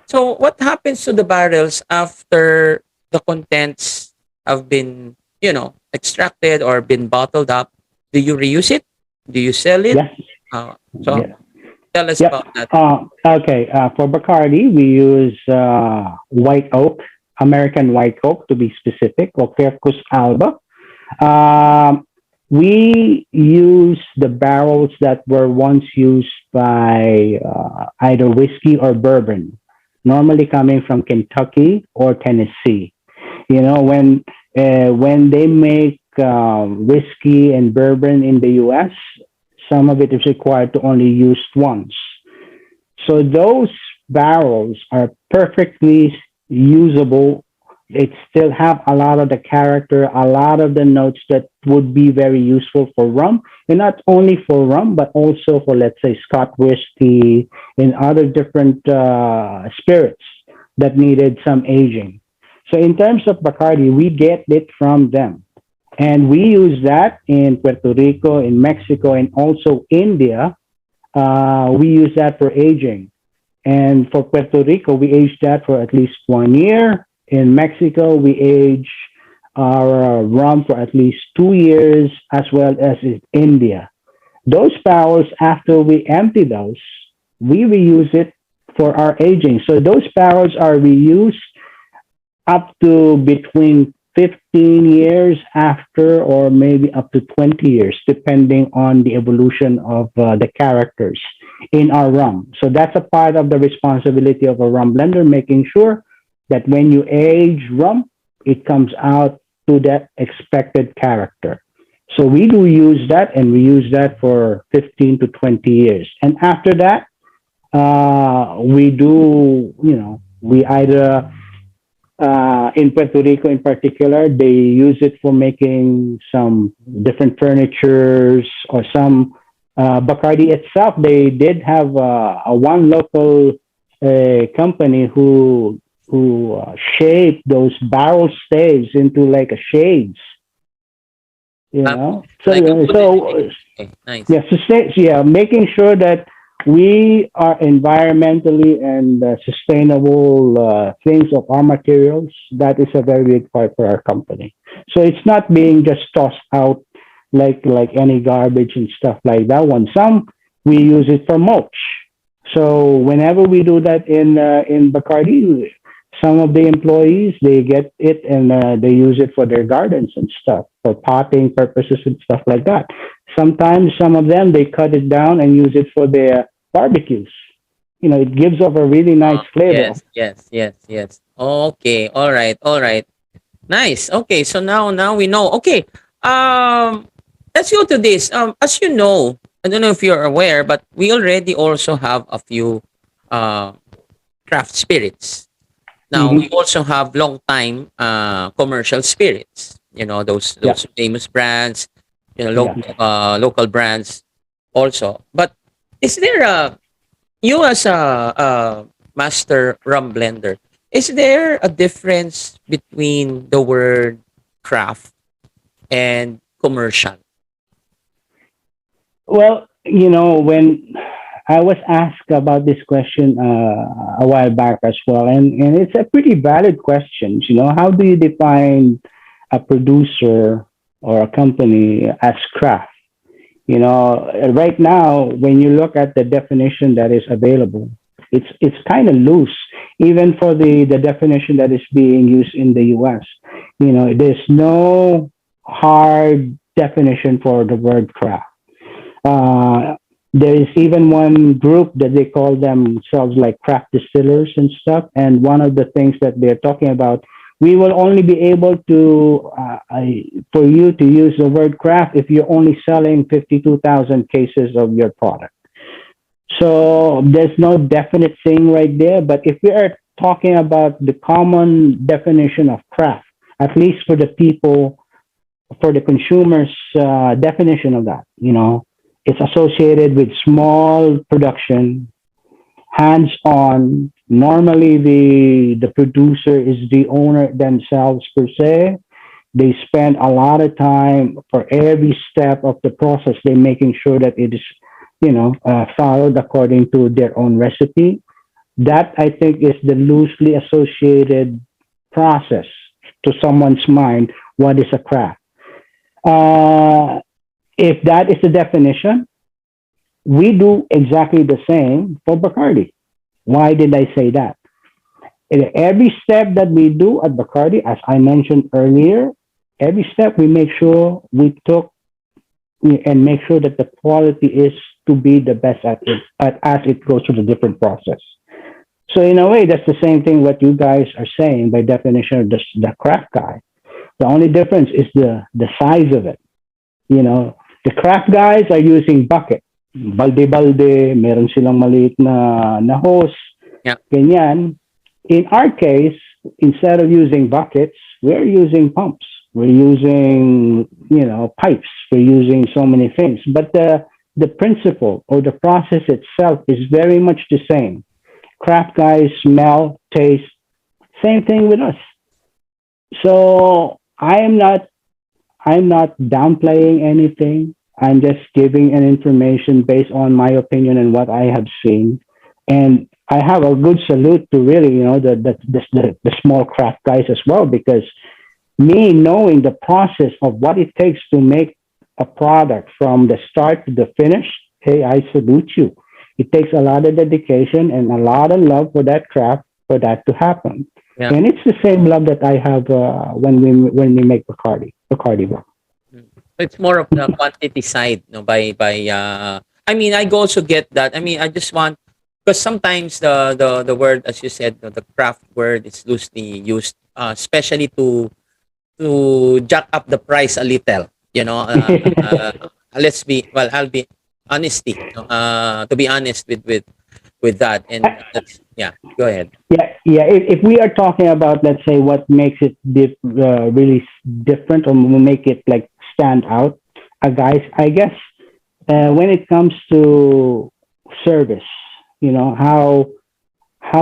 So what happens to the barrels after the contents have been, extracted or been bottled up? Do you reuse it? Do you sell it? Yes. So Yeah. tell us Yep. about that. Okay. For Bacardi, we use white oak, American white oak to be specific, or Quercus alba. Um, we use the barrels that were once used by either whiskey or bourbon, normally coming from Kentucky or Tennessee. You know, when they make whiskey and bourbon in the U.S., some of it is required to only use once. So those barrels are perfectly usable. It still have a lot of the character, a lot of the notes that would be very useful for rum, and not only for rum, but also for, let's say, Scotch whiskey and other different spirits that needed some aging. So in terms of Bacardi, we get it from them. And we use that in Puerto Rico, in Mexico, and also India. We use that for aging. And for Puerto Rico, we age that for at least 1 year. In Mexico, we age our rum for at least 2 years, as well as in India. Those barrels, after we empty those, we reuse it for our aging. So those barrels are reused up to between 15 years after, or maybe up to 20 years, depending on the evolution of the characters in our rum. So that's a part of the responsibility of a rum blender, making sure that when you age rum, it comes out to that expected character. So we do use that, and we use that for 15 to 20 years. And after that, we do, we either in Puerto Rico in particular, they use it for making some different furnitures or some Bacardi itself. They did have a one local company who shaped those barrel staves into like a shades, you Um, know. So like a wooden shade. so Okay, nice. yeah, yeah, making sure that we are environmentally and sustainable things of our materials. That is a very big part for our company. So it's not being just tossed out like any garbage and stuff like that. One, some we use it for mulch. So whenever we do that in Bacardi, some of the employees they get it and they use it for their gardens and stuff for potting purposes and stuff like that. Sometimes some of them they cut it down and use it for their barbecues. It gives off a really nice flavor. Yes, yes, yes, yes. Okay, all right, all right. Nice. Okay, so now we know. Okay, um, let's go to this. As you know, I don't know if you're aware, but we already also have a few uh craft spirits. Now we Mm-hmm. also have long time commercial spirits. Yeah. Those famous brands, Yes. local brands also. But is there a you as a master rum blender, is there a difference between the word craft and commercial? Well, when I was asked about this question a while back as well, and it's a pretty valid question. How do you define a producer or a company as craft? Right now, when you look at the definition that is available, it's kind of loose, even for the definition that is being used in the U.S. There's no hard definition for the word craft. Uh, there is even one group that they call themselves like craft distillers and stuff. And one of the things that they're talking about, we will only be able to, for you to use the word craft if you're only selling 52,000 cases of your product. So there's no definite thing right there. But if we are talking about the common definition of craft, at least for the people, for the consumers' definition of that, it's associated with small production, hands-on. Normally, the producer is the owner themselves per se. They spend a lot of time for every step of the process. They're making sure that it is followed according to their own recipe. That I think is the loosely associated process to someone's mind. What is a craft? Uh, if that is the definition, we do exactly the same for Bacardi. Why did I say that? In every step that we do at Bacardi, as I mentioned earlier, every step we make sure we took and make sure that the quality is to be the best at it as it goes through the different process. So in a way, that's the same thing what you guys are saying by definition of the craft guy. The only difference is the size of it. The craft guys are using bucket. Balde-balde, meron silang maliit na hose, Yeah. ganyan. In our case, instead of using buckets, we're using pumps. We're using, pipes. We're using so many things. But the principle or the process itself is very much the same. Craft guys smell, taste, same thing with us. So I'm not downplaying anything. I'm just giving an information based on my opinion and what I have seen. And I have a good salute to really, the small craft guys as well, because me knowing the process of what it takes to make a product from the start to the finish, hey, I salute you. It takes a lot of dedication and a lot of love for that craft for that to happen. Yeah. And it's the same love that I have when we make Bacardi rum. It's more of the quantity side, no, I mean, I also get that. I mean, I just want, because sometimes the word, as you said, the craft word is loosely used, especially to jack up the price a little. Let's be, well, I'll be honesty. To be honest with that, and that's, yeah. Go ahead. Yeah, yeah. If we are talking about, let's say, what makes it really different or make it like stand out, guys, I guess when it comes to service, how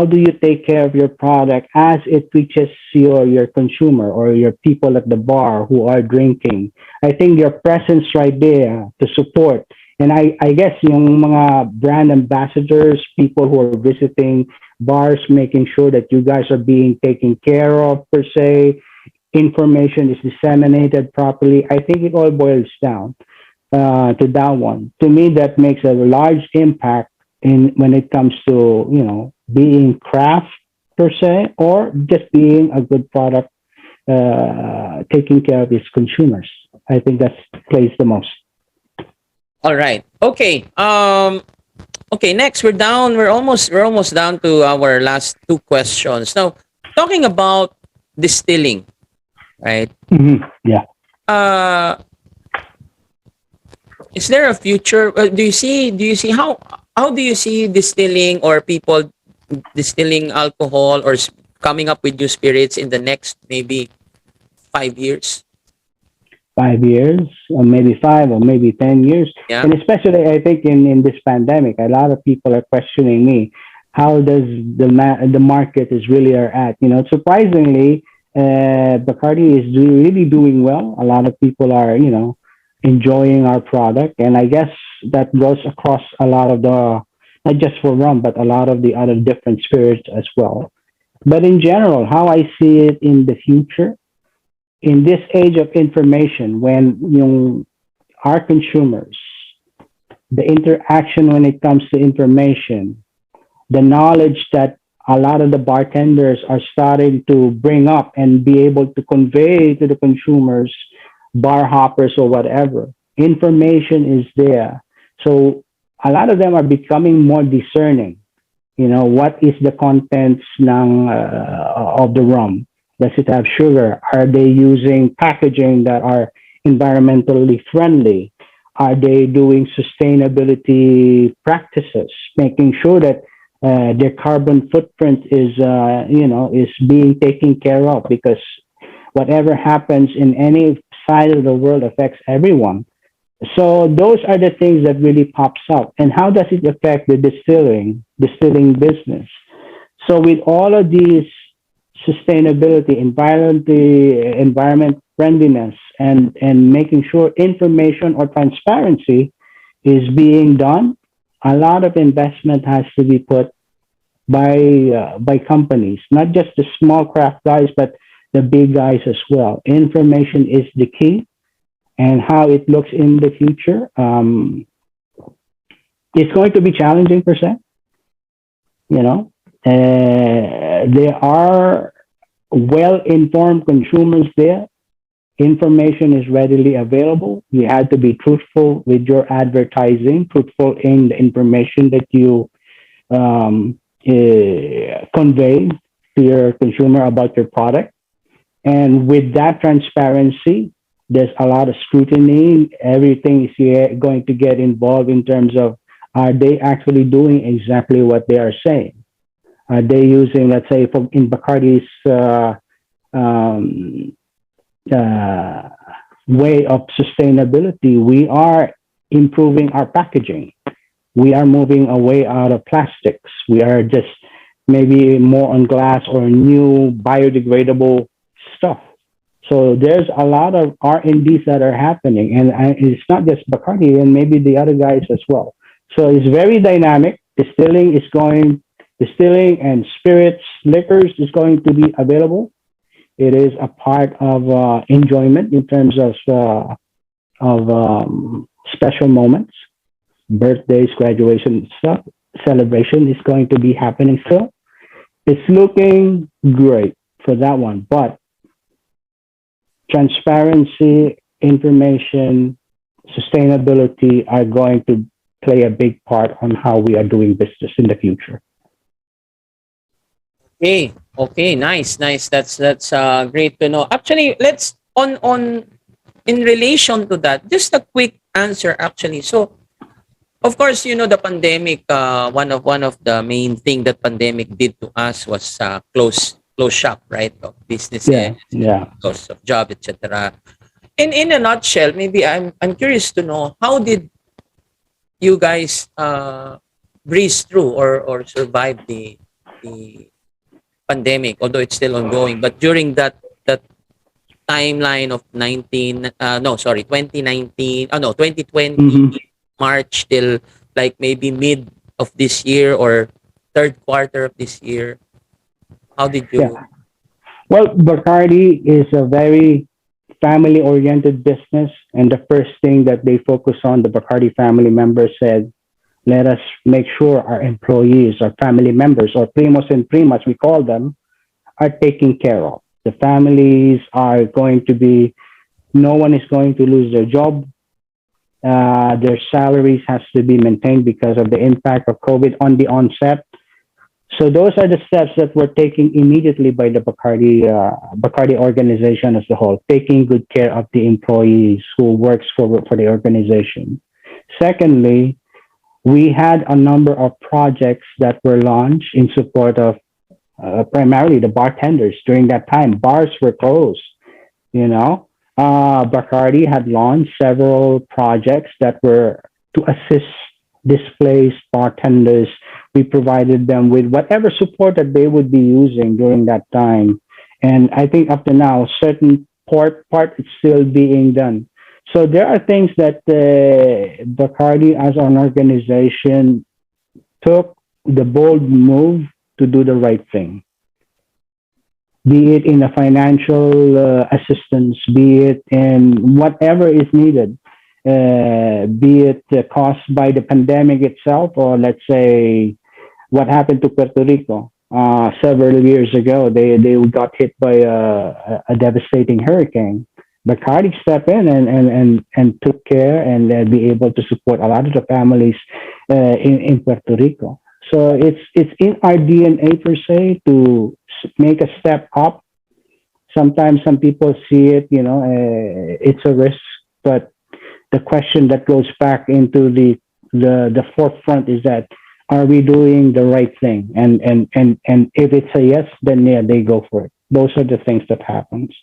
do you take care of your product as it reaches your consumer or your people at the bar who are drinking? I think your presence right there to support. And I guess yung mga brand ambassadors, people who are visiting bars, making sure that you guys are being taken care of per se, information is disseminated properly. I think it all boils down to that one. To me, that makes a large impact in when it comes to being craft per se or just being a good product, taking care of its consumers. I think that plays the most. All right. Okay. Okay. Next, we're almost down to our last two questions. Now, talking about distilling, right? Yeah. Uh, is there a future? Do you see how do you see distilling or people distilling alcohol or coming up with new spirits in the next maybe 5 years? 5 years, or maybe 5, or maybe 10 years. Yeah. And especially, I think in this pandemic, a lot of people are questioning me. How does the market is really are at? Surprisingly, Bacardi is really doing well. A lot of people are, enjoying our product, and I guess that goes across a lot of the, not just for rum, but a lot of the other different spirits as well. But in general, how I see it in the future, in this age of information, when our consumers, the interaction when it comes to information, the knowledge that a lot of the bartenders are starting to bring up and be able to convey to the consumers, bar hoppers or whatever, information is there. So a lot of them are becoming more discerning. What is the contents of the rum? Does it have sugar? Are they using packaging that are environmentally friendly? Are they doing sustainability practices, making sure that their carbon footprint is being taken care of? Because whatever happens in any side of the world affects everyone. So those are the things that really pops up. And how does it affect the distilling business? So with all of these sustainability, environment friendliness, and making sure information or transparency is being done, a lot of investment has to be put by companies, not just the small craft guys, but the big guys as well. Information is the key, and how it looks in the future. It's going to be challenging per se. You know, there are well-informed consumers there. Information is readily available. You have to be truthful with your advertising, truthful in the information that you convey to your consumer about your product. And with that transparency, there's a lot of scrutiny. Everything is going to get involved in terms of, are they actually doing exactly what they are saying? Are they using, let's say, in Bacardi's um, uh, way of sustainability, we are improving our packaging. We are moving away out of plastics. We are just maybe more on glass or new biodegradable stuff. So there's a lot of R&Ds that are happening, and it's not just Bacardi, and maybe the other guys as well. So it's very dynamic. Distilling and spirits, liquors is going to be available. It is a part of enjoyment in terms of special moments, birthdays, graduation stuff. Celebration is going to be happening still. It's looking great for that one, but transparency, information, sustainability are going to play a big part on how we are doing business in the future. Okay. Okay. Nice. Nice. That's great to know. Actually, let's on in relation to that, just a quick answer. Actually, so of course, the pandemic. One of the main thing that pandemic did to us was close shop, right? Of businesses, Yeah, yeah. loss of job, etc. In a nutshell, maybe I'm curious to know, how did you guys breeze through or survive the pandemic, although it's still ongoing. But during that timeline of 2019, no, 2020 Mm-hmm. March till like maybe mid of this year or third quarter of this year, how did you? Yeah. Well, Bacardi is a very family oriented business. And the first thing that they focus on, the Bacardi family members said, let us make sure our employees, our family members, or primos and primas, we call them, are taken care of. The families are going to be, no one is going to lose their job. Their salaries has to be maintained because of the impact of COVID on the onset. So those are the steps that were taken immediately by the Bacardi organization as a whole, taking good care of the employees who works for the organization. Secondly, we had a number of projects that were launched in support of primarily the bartenders during that time. Bars were closed, you know. Bacardi had launched several projects that were to assist displaced bartenders. We provided them with whatever support that they would be using during that time. And I think up to now, certain part is still being done. So there are things that Bacardi as an organization took the bold move to do the right thing, be it in a financial assistance, be it in whatever is needed, be it caused by the pandemic itself, or let's say what happened to Puerto Rico several years ago. They got hit by a devastating hurricane. Bacardi stepped in and took care and be able to support a lot of the families in Puerto Rico. So it's in our DNA per se to make a step up. Sometimes some people see it, it's a risk, but the question that goes back into the forefront is that, are we doing the right thing? And if it's a yes, then yeah, they go for it. Those are the things that happens.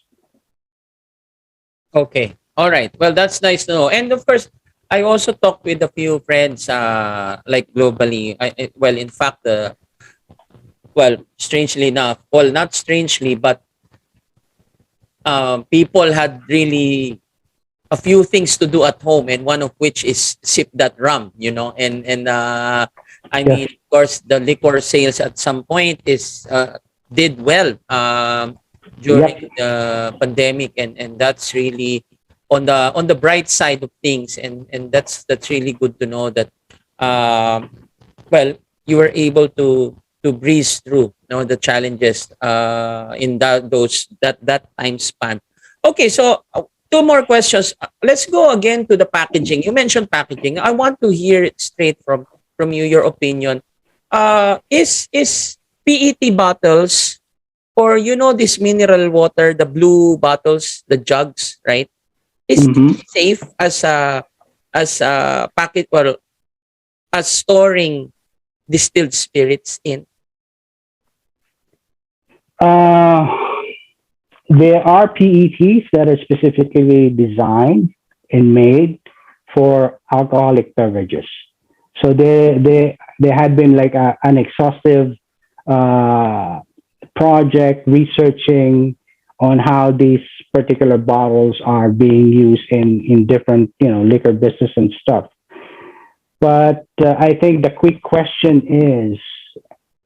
Okay, all right. Well, that's nice to know. And of course, I also talked with a few friends, like globally. Well, in fact, strangely enough, well, not strangely, but people had really a few things to do at home, and one of which is sip that rum, and I Yes. mean, of course, the liquor sales at some point is did well during Yep. the pandemic, and that's really on the bright side of things, and that's really good to know that um, well, you were able to breeze through, the challenges in that time span. Okay, so two more questions. Let's go again to the packaging. You mentioned packaging. I want to hear it straight from you, your opinion. Is PET bottles, or this mineral water, the blue bottles, the jugs, right? Is it Mm-hmm. safe as a packet, or as storing distilled spirits in? Uh, there are PETs that are specifically designed and made for alcoholic beverages. So there had been like an exhaustive uh, project researching on how these particular bottles are being used in different liquor business and stuff. But I think the quick question is,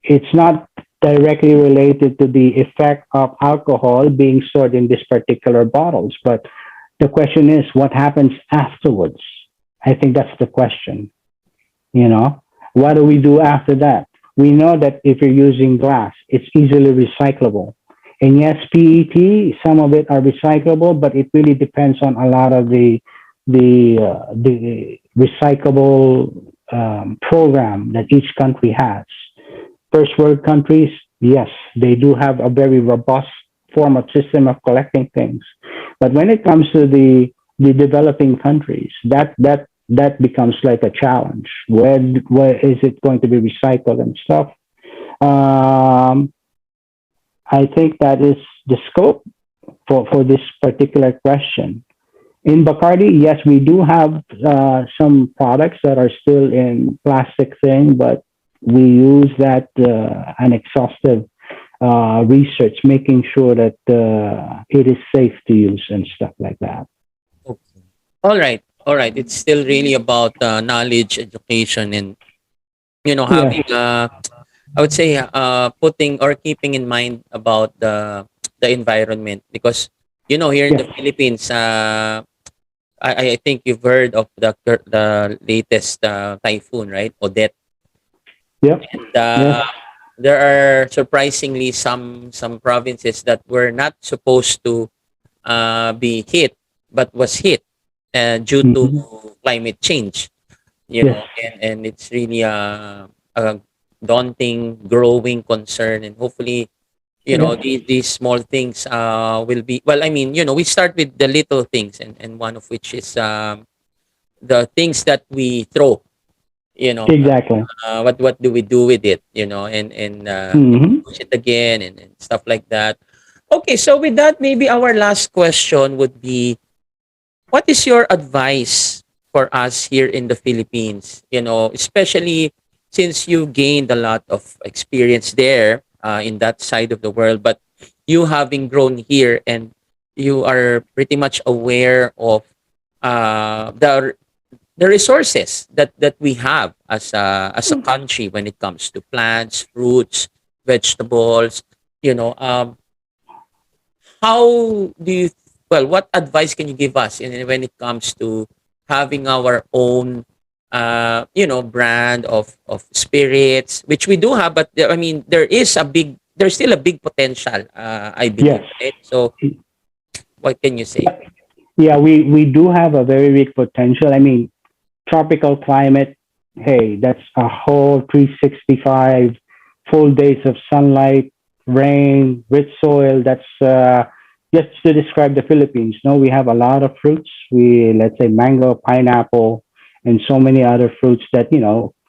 it's not directly related to the effect of alcohol being stored in these particular bottles, but the question is what happens afterwards. I think that's the question. You know, what do we do after that? We know that if you're using glass, it's easily recyclable. And yes, PET, some of it are recyclable, but it really depends on a lot of the recyclable program that each country has. First world countries, yes, they do have a very robust form of system of collecting things. But when it comes to the developing countries, that becomes like a challenge. Where is it going to be recycled and stuff? Um, I think that is the scope for this particular question. In Bacardi, yes, we do have some products that are still in plastic thing, but we use that an exhaustive research, making sure that it is safe to use and stuff like that. Okay. All right. All right. It's still really about knowledge, education, and Yes, having I would say putting or keeping in mind about the environment, because here in yes, the Philippines, I think you've heard of the latest typhoon, right? Odette. yep, And yes, there are surprisingly some provinces that were not supposed to be hit, but was hit due to hmm, climate change. yes, And it's really a daunting, growing concern, and hopefully, yes, these small things will be well. I mean, we start with the little things, and one of which is the things that we throw. you know uh, exactly. what do we do with it, and Hmm. use it again, and stuff like that. Okay, so with that, maybe our last question would be, what is your advice for us here in the Philippines, especially since you gained a lot of experience there in that side of the world, but you having grown here, and you are pretty much aware of the resources that we have as a country when it comes to plants, fruits, vegetables. How do you well, what advice can you give us when it comes to having our own brand of spirits, which we do have, but I mean, there's still a big potential, I believe, Yes. right? So what can you say? Yeah, we do have a very big potential. I mean, tropical climate, hey, that's a whole 365 full days of sunlight, rain, rich soil. That's just to describe the Philippines. No, we have a lot of fruits. We, let's say, mango, pineapple, and so many other fruits that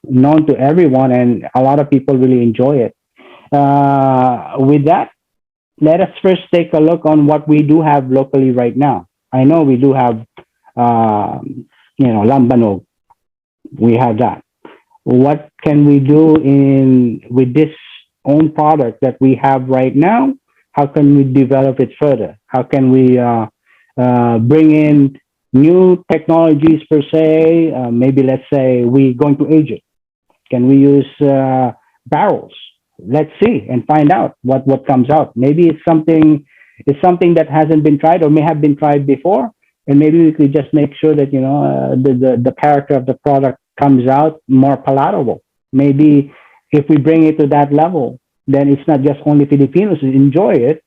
known to everyone, and a lot of people really enjoy it. With that, let us first take a look on what we do have locally right now. I know we do have, lambanog. We have that. What can we do in with this own product that we have right now? How can we develop it further? How can we bring in New technologies per se, maybe let's say we're going to age it. Can we use barrels? Let's see and find out what comes out. Maybe it's something that hasn't been tried or may have been tried before, and maybe we could just make sure that the character of the product comes out more palatable. Maybe if we bring it to that level, then it's not just only Filipinos who enjoy it,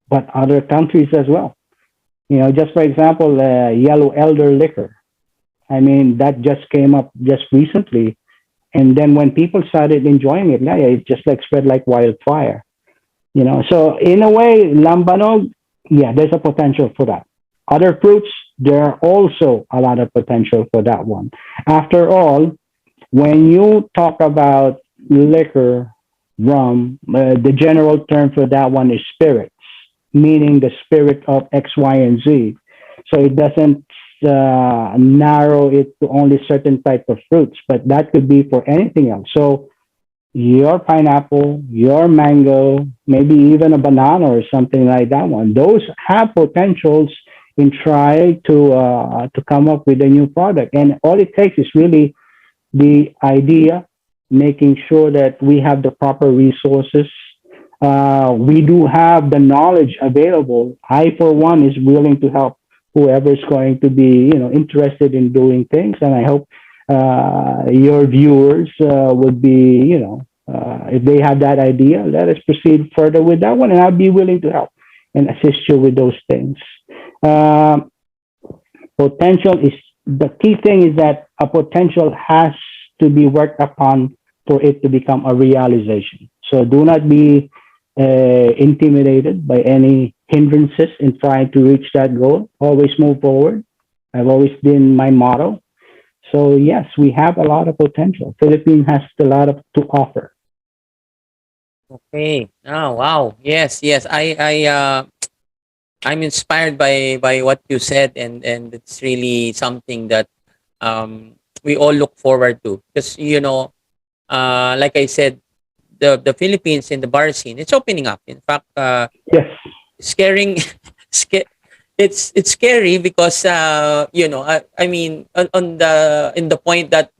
but other countries as well. Just for example, yellow elder liquor. I mean, that just came up just recently, and then when people started enjoying it, yeah, it just like spread like wildfire. So in a way, lambanog, yeah, there's a potential for that. Other fruits, there are also a lot of potential for that one. After all, when you talk about liquor, rum, the general term for that one is spirits, meaning the spirit of X, Y, and Z. So it doesn't narrow it to only certain type of fruits, but that could be for anything else. So your pineapple, your mango, maybe even a banana or something like that one. Those have potentials in trying to come up with a new product, and all it takes is really the idea, making sure that we have the proper resources. We do have the knowledge available. I, for one, is willing to help whoever is going to be, interested in doing things. And I hope your viewers would be, if they have that idea, let us proceed further with that one. And I'll be willing to help and assist you with those things. Uh, Potential is the key thing is that a potential has to be worked upon for it to become a realization. So do not be intimidated by any hindrances in trying to reach that goal. Always move forward. I've always been my motto. So yes, we have a lot of potential. Philippines has a lot of to offer. Okay. Oh, wow. Yes, yes. I'm inspired by what you said, and it's really something that we all look forward to, because like I said, the Philippines in the bar scene, it's opening up. In fact, Yes. scaring sca- it's scary because I mean, on the in the point that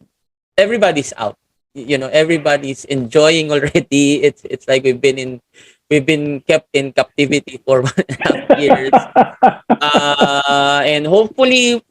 everybody's out. Everybody's enjoying already. It's like we've been kept in captivity for 1.5 years. And hopefully,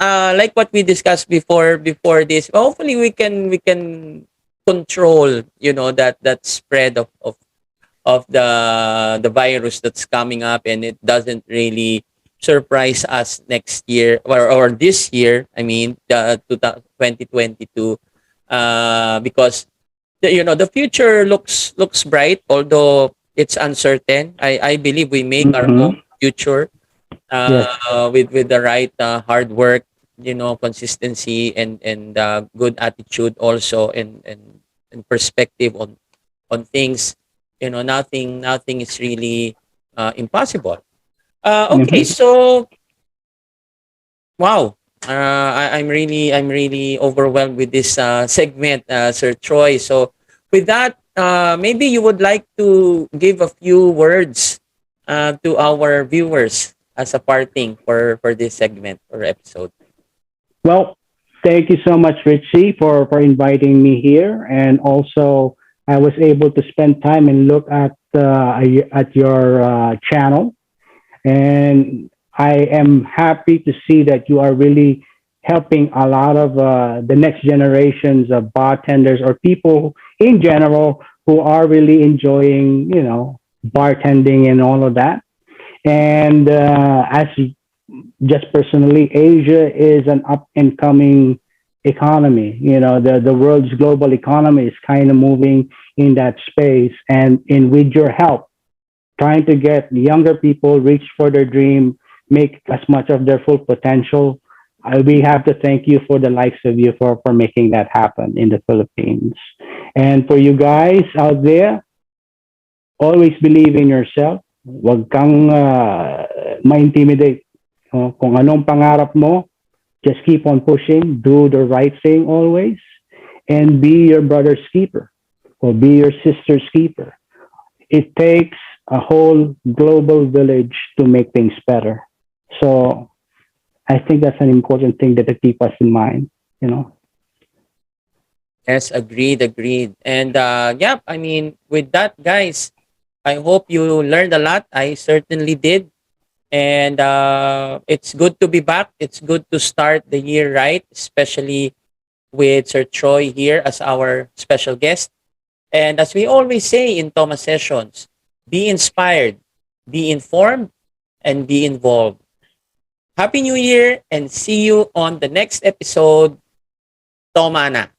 like what we discussed before this, hopefully we can control, that spread of the virus that's coming up, and it doesn't really surprise us next year, or this year. I mean, the 2022, because the future looks bright, although it's uncertain. I believe we make our own Mm-hmm. future, Yes. with the right hard work, consistency, and good attitude also, and perspective on things. Nothing is really impossible. Okay, Mm-hmm. so wow. I'm really overwhelmed with this segment, Sir Troy. So with that, maybe you would like to give a few words to our viewers as a parting for this segment or episode. Well, thank you so much, Richie, for inviting me here. And also, I was able to spend time and look at your channel. And I am happy to see that you are really helping a lot of the next generations of bartenders or people in general who are really enjoying, bartending and all of that. And as just personally, Asia is an up and coming economy. The world's global economy is kind of moving in that space. And with your help, trying to get younger people reach for their dream, make as much of their full potential. We have to thank you for the likes of you for making that happen in the Philippines. And for you guys out there, always believe in yourself. Huwag kang ma-intimidate. Kung anong pangarap mo, just keep on pushing, do the right thing always, and be your brother's keeper or be your sister's keeper. It takes a whole global village to make things better. So I think that's an important thing that to keep us in mind, you know. Yes, agreed, agreed. And yeah, I mean, with that, guys, I hope you learned a lot. I certainly did. And it's good to be back. It's good to start the year right, especially with Sir Troy here as our special guest. And as we always say in Thomas Sessions, be inspired, be informed, and be involved. Happy New Year and see you on the next episode. Toma na.